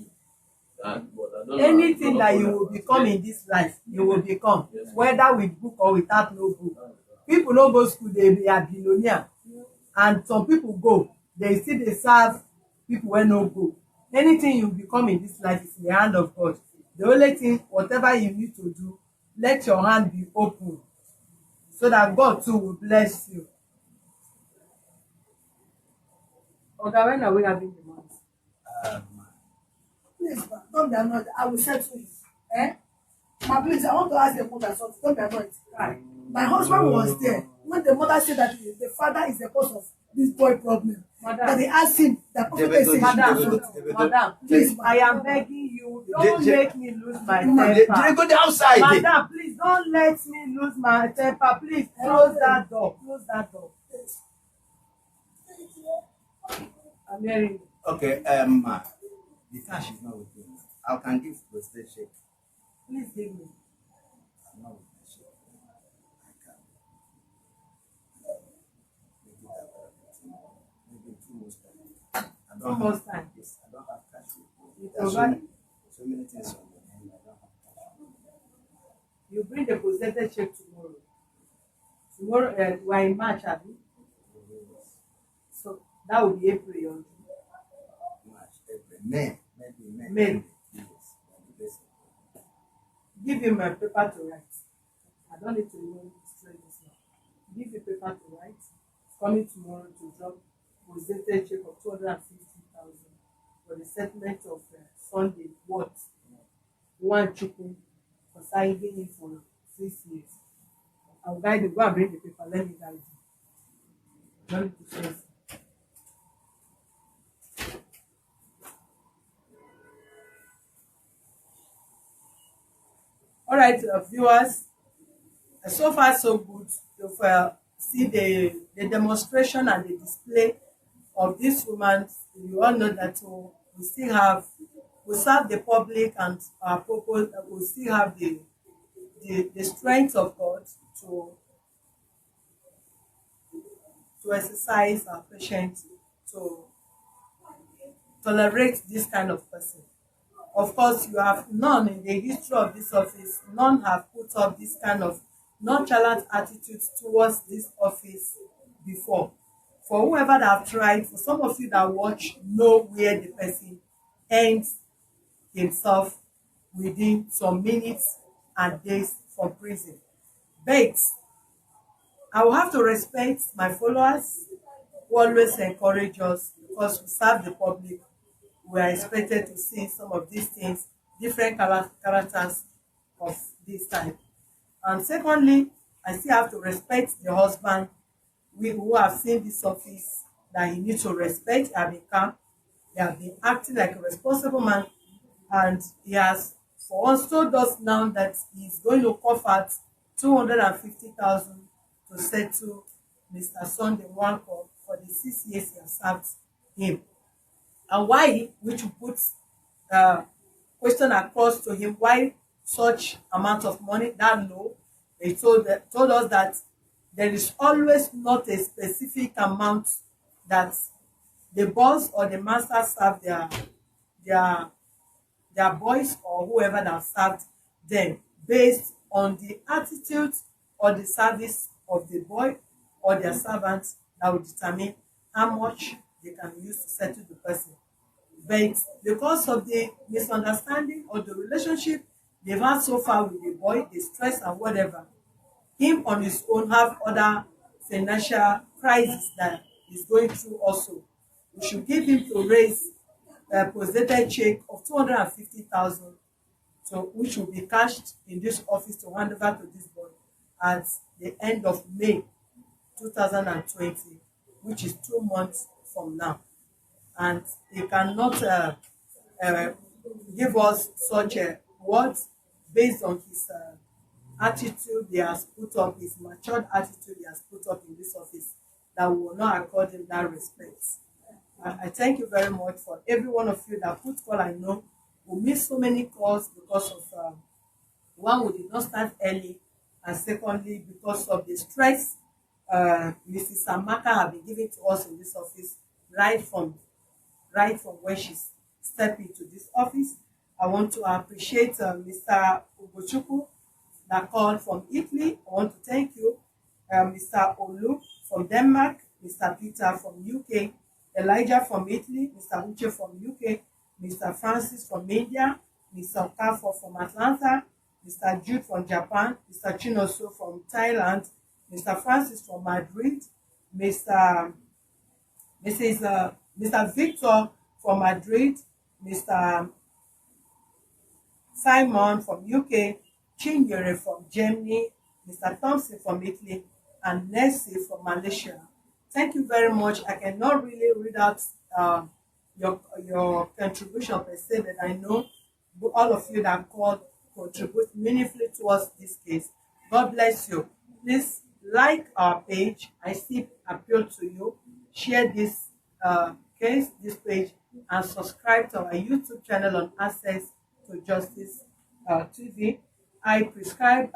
But I don't know. Anything that you will become in this life, you will become, whether with book or without no book. People no go school, they are billionaire, and some people go, they still dey serve people wey no go. Anything you become in this life is in the hand of God. The only thing, whatever you need to do, let your hand be open so that God too will bless you. Oga, when are we having the month? Please, ma, don't be annoyed. I will settle you. Eh? Ma, please, I want to ask the mother something. Don't be annoyed. Right. My husband was there when the mother said that the father is the cause of this boy problem. Madam. That they asked him that prophet They said will Madam, do- madam, Please, please, I am begging you, don't They- make me lose my They temper. go the outside. Madam, please don't let me lose my temper. Please close that door. Close that door. I'm hearing you. Okay, the cash is not with me. I can give the state check. Please give me. I'm not with the check. I can. Maybe 2 months time. I don't 2 months have- time. Yes, I don't have cash with me. You There's provide. so many things on the hand. I don't have cash. You bring the possessed check tomorrow. Tomorrow, we are in March, abi? So that will be April. Or March, April, May, maybe May. May. Yes, yes. give him my paper to write. I don't need to even straight this now. Give the paper to write. It's coming tomorrow to drop possessed check of 250,000 for the settlement of Sunday. What? One chicken for signing him for 6 years. I'll guide you. Go and bring the paper. Let me guide you. Don't need to stress. All right, viewers. So far, so good. You've see the demonstration and the display of this woman. You all know that we still have, we serve the public and our purpose. We still have the strength of God to exercise our patience, to tolerate this kind of person. Of course, you have none in the history of this office, none have put up this kind of nonchalant attitude towards this office before. For whoever that have tried, for some of you that watch, know where the person ends himself within some minutes and days from prison. But I will have to respect my followers who always encourage us because we serve the public. We are expected to see some of these things, different characters of this time. And secondly, I still have to respect the husband we who have seen this office that he needs to respect. He has been calm, he has been acting like a responsible man, and he has for us told us now that he's going to cough out 250,000 to settle Mr. Sunday Nwankwo for the 6 years he has served him. And why, which we put question across to him, why such amount of money that low? They told us that there is always not a specific amount that the boss or the master serve their their boys or whoever that served them based on the attitude or the service of the boy or their servants that will determine how much they can use to settle the person. But because of the misunderstanding or the relationship they've had so far with the boy, the stress and whatever, him on his own have other financial crisis that he's going through also. We should give him to raise a post-dated check of 250,000, so which will be cashed in this office to hand over to this boy at the end of May 2020, which is 2 months from now. And he cannot give us such a word based on his attitude he has put up, his matured attitude he has put up in this office, that we will not accord him that respect. I thank you very much for every one of you that put call. I know we missed so many calls because of one, we did not start early, and secondly, because of the stress Mrs. Amaka have been giving to us in this office right from when she stepped into this office. I want to appreciate Mr. Ugochukwu that called from Italy. I want to thank you, Mr. Olu from Denmark, Mr. Peter from UK, Elijah from Italy, Mr. Uche from UK, Mr. Francis from India, Mr. Okafo from Atlanta, Mr. Jude from Japan, Mr. Chinoso from Thailand, Mr. Francis from Madrid, Mr. Victor from Madrid, Mr. Simon from UK, Chinyere from Germany, Mr. Thompson from Italy, and Nessie from Malaysia. Thank you very much. I cannot really read out your contribution per se, but I know all of you that called contribute meaningfully towards this case. God bless you. Please like our page. I still appeal to you. Share this case, this page, and subscribe to our YouTube channel on Access to Justice TV. I preside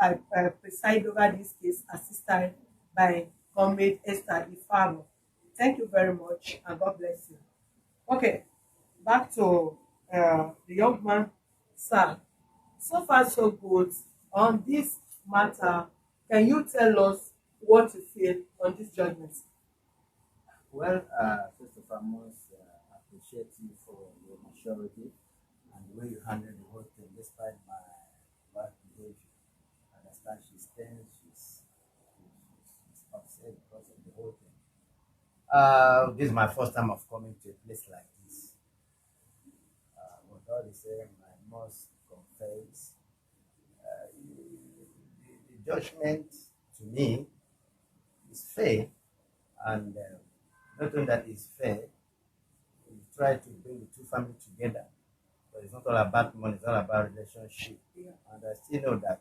over this case, assisted by Comrade Esther Ifabo. Thank you very much, and God bless you. Okay, back to the young man, sir. So far, so good on this matter. Can you tell us what you feel on this judgment? Well, first of all, I must appreciate you for your maturity and the way you handled the whole thing, despite my bad behavior. I understand she's tense, she's upset because of the whole thing. This is my first time of coming to a place like this. What God is saying, I must confess. The judgment to me is fair, and not only that is fair, we try to bring the two families together. But it's not all about money, it's all about relationship. Yeah. And I still know that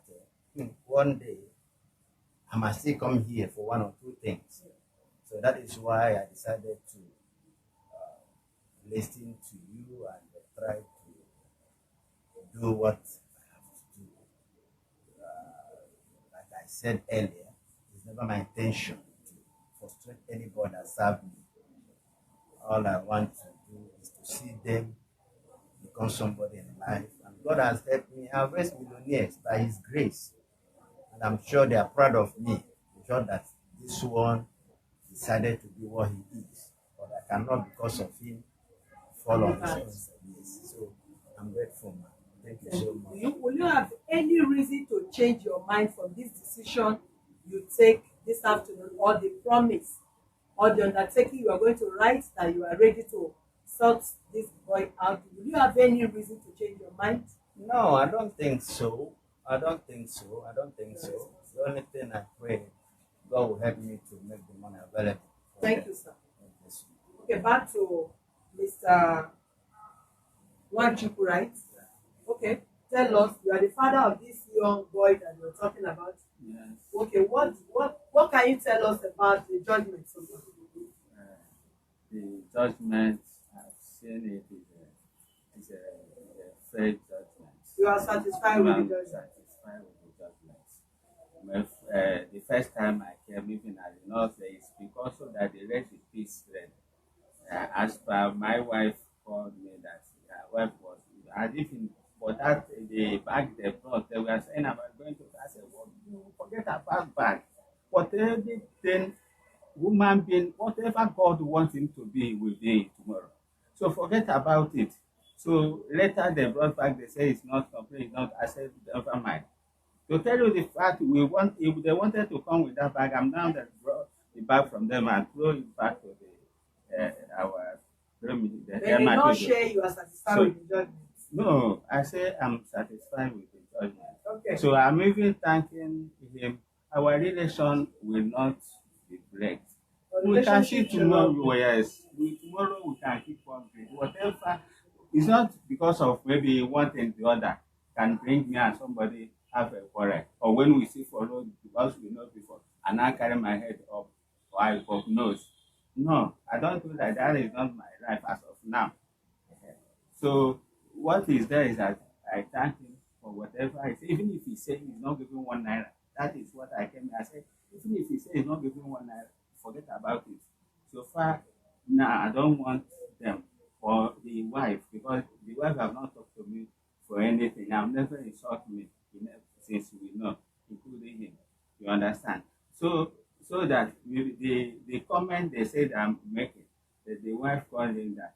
one day I must still come here for one or two things. So that is why I decided to listen to you and try to do what I have to do. Like I said earlier, it's never my intention to frustrate anybody that served me. All I want to do is to see them become somebody in life. And God has helped me. I've raised millionaires by His grace. And I'm sure they are proud of me. I'm sure that this one decided to be what he is. But I cannot, because of him, fall on his own. Yes. So I'm grateful, man. Thank you so much. Will you have any reason to change your mind from this decision you take this afternoon, or the promise or the undertaking you are going to write that you are ready to sort this boy out? Will you have any reason to change your mind? No, I don't think so. I don't think so. The only thing I pray, God will help me to make the money available. Thank you, sir. Yes. Okay, back to Mr. Wanchuku, right? Okay, tell us, you are the father of this young boy that you're talking about. Yes. Okay, what can you tell us about the judgment so far? The judgment, I've seen it is a fair judgment. You are satisfied with the I'm judgment? satisfied with the judgment. The first time I came, even I did not say it's because of that the rest is peace then. As per my wife called me that her wife was, as if in, for that the bag they brought, they were saying about going to, I said, well, you forget about bag. Whatever everything, human being, whatever God wants him to be will be tomorrow. So forget about it. So later they brought back, they say it's not complete, it's not, I said, never mind. To tell you the fact, if they wanted to come with that bag, I'm now that brought the bag from them and throw it back to our pyramid. They did not share you are satisfied So- with the judgment. No, I say I'm satisfied with the judgment. Okay. So I'm even thanking him. Our relation will not be break. Your We can see relationship should not tomorrow, yes. Tomorrow we can keep on doing whatever. It's not because of maybe one thing the other can bring me and somebody have a quarrel. Or when we see for road because we know before, and I carry my head up or I pop nose. No, I don't do that. That is not my life as of now. So what is there is that I thank him for whatever I say. Even if he says he's not giving 1 naira, that is what I came. I said, even if he says he's not giving 1 naira, forget about it. So far, now I don't want them or the wife, because the wife have not talked to me for anything. I've never insulted me since we know, including him. You understand? So that the comment they said I'm making, that the wife called in that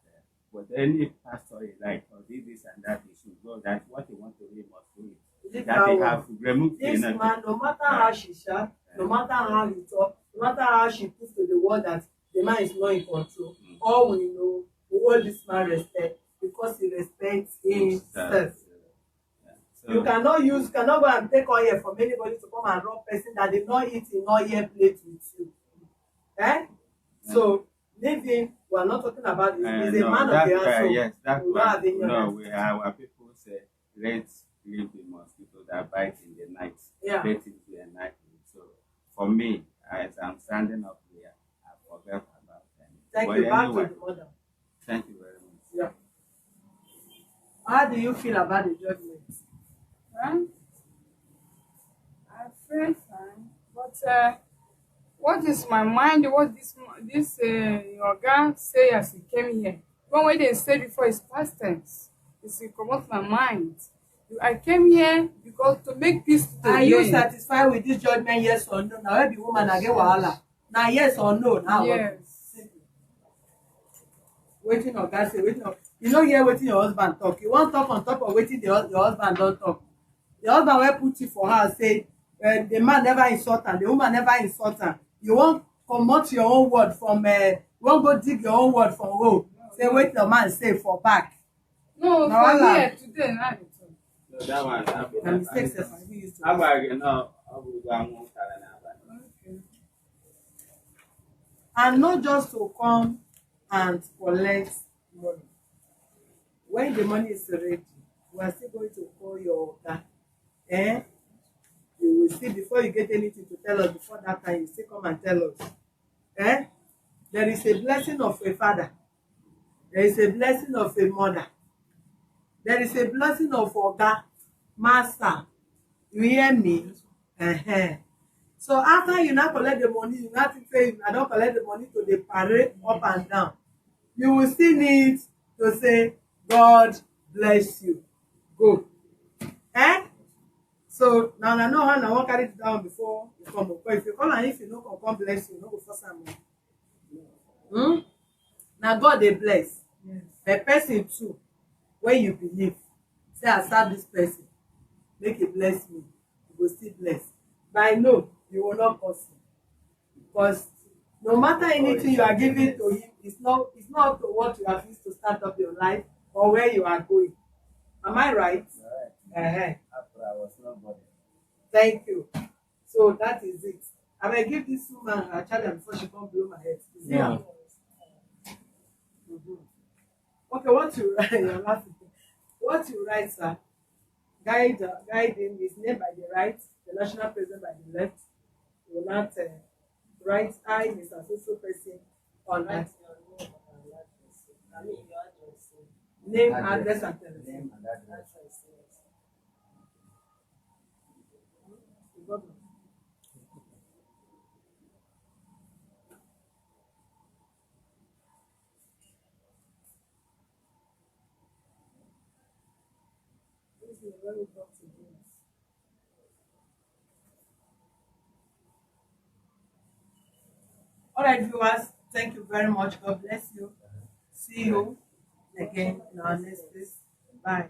with any pastor he like or did this and that, he should go. That what he wants to do, he must do it. That they have removed This the man, no matter how she shout, no matter how he talk, no matter how she puts to the world that the man is not in control, all we know, we hold this man respect because he respects himself. So, You cannot go and take oil from anybody to come and rob person that did not eat in oil plate with you. Eh? So, leave him. We are not talking about this. He's a no, man that of the guy, household. yes, that We don't have any one. No, other. we have our people say, let's leave the mosquito that bites in the night. Yeah. Let it be a night. So for me, as I'm standing up here, I forget about them. Thank But you. Back anyway, to the mother. thank you very much. Yeah. How do you feel about the judgment? I feel fine, but what is my mind? What this your guy say as he came here? One way they say before is past tense. It's to come off my mind. I came here because to make peace to Are you men. satisfied with this judgment? Yes or no? Now every woman I get wahala. Now yes or no? Now Yes. Waiting on God say waiting on. You know hear wetin your husband talk. You wan talk on top of wetin your husband don talk. The husband wey put you for house say the man never insult am, the woman never insult am. You wan comot your own word from you wan go dig your own word from hole. Say wetin your man say for back. No, Na for wahala. here today now they talk. So that one, Na mistake sef I fit use to. I'm again now. I will go and move Okay. And not just to come and collect money. When the money is ready, we are still going to call your oga. You will see before you get anything to tell us before that time, you still come and tell us. There is a blessing of a father. There is a blessing of a mother. There is a blessing of oga, master. You hear me? So after you now collect the money, you now think say I don't collect the money to the parade up and down. You will still need to say, God bless you. Go. Eh? So now I know how I wan carry it down before you come. But if you call and if you no come bless you, no go force am. Hmm? Na God dey bless. Yes. But person too, when you believe, say I serve this person, make e bless me, you go still bless. But I know you will not cause him. Because no matter anything you are giving to him, it's not to what you have used to start up your life or where you are going. Am I right? Alright. After I was not bothered. Thank you. So that is it. I will give this woman her challenge before she come blow my head. You see am? Mhm. Okay, what you write? You're laughing. What you write, sir? Guide him. His name by the right, the national president by the left. You will not write I, Mr. Social person on that. Name, address, and telephone. Name and address. You got me? This is a very tough to do. All right, viewers, thank you very much. God bless you. See you again in our next place. Bye.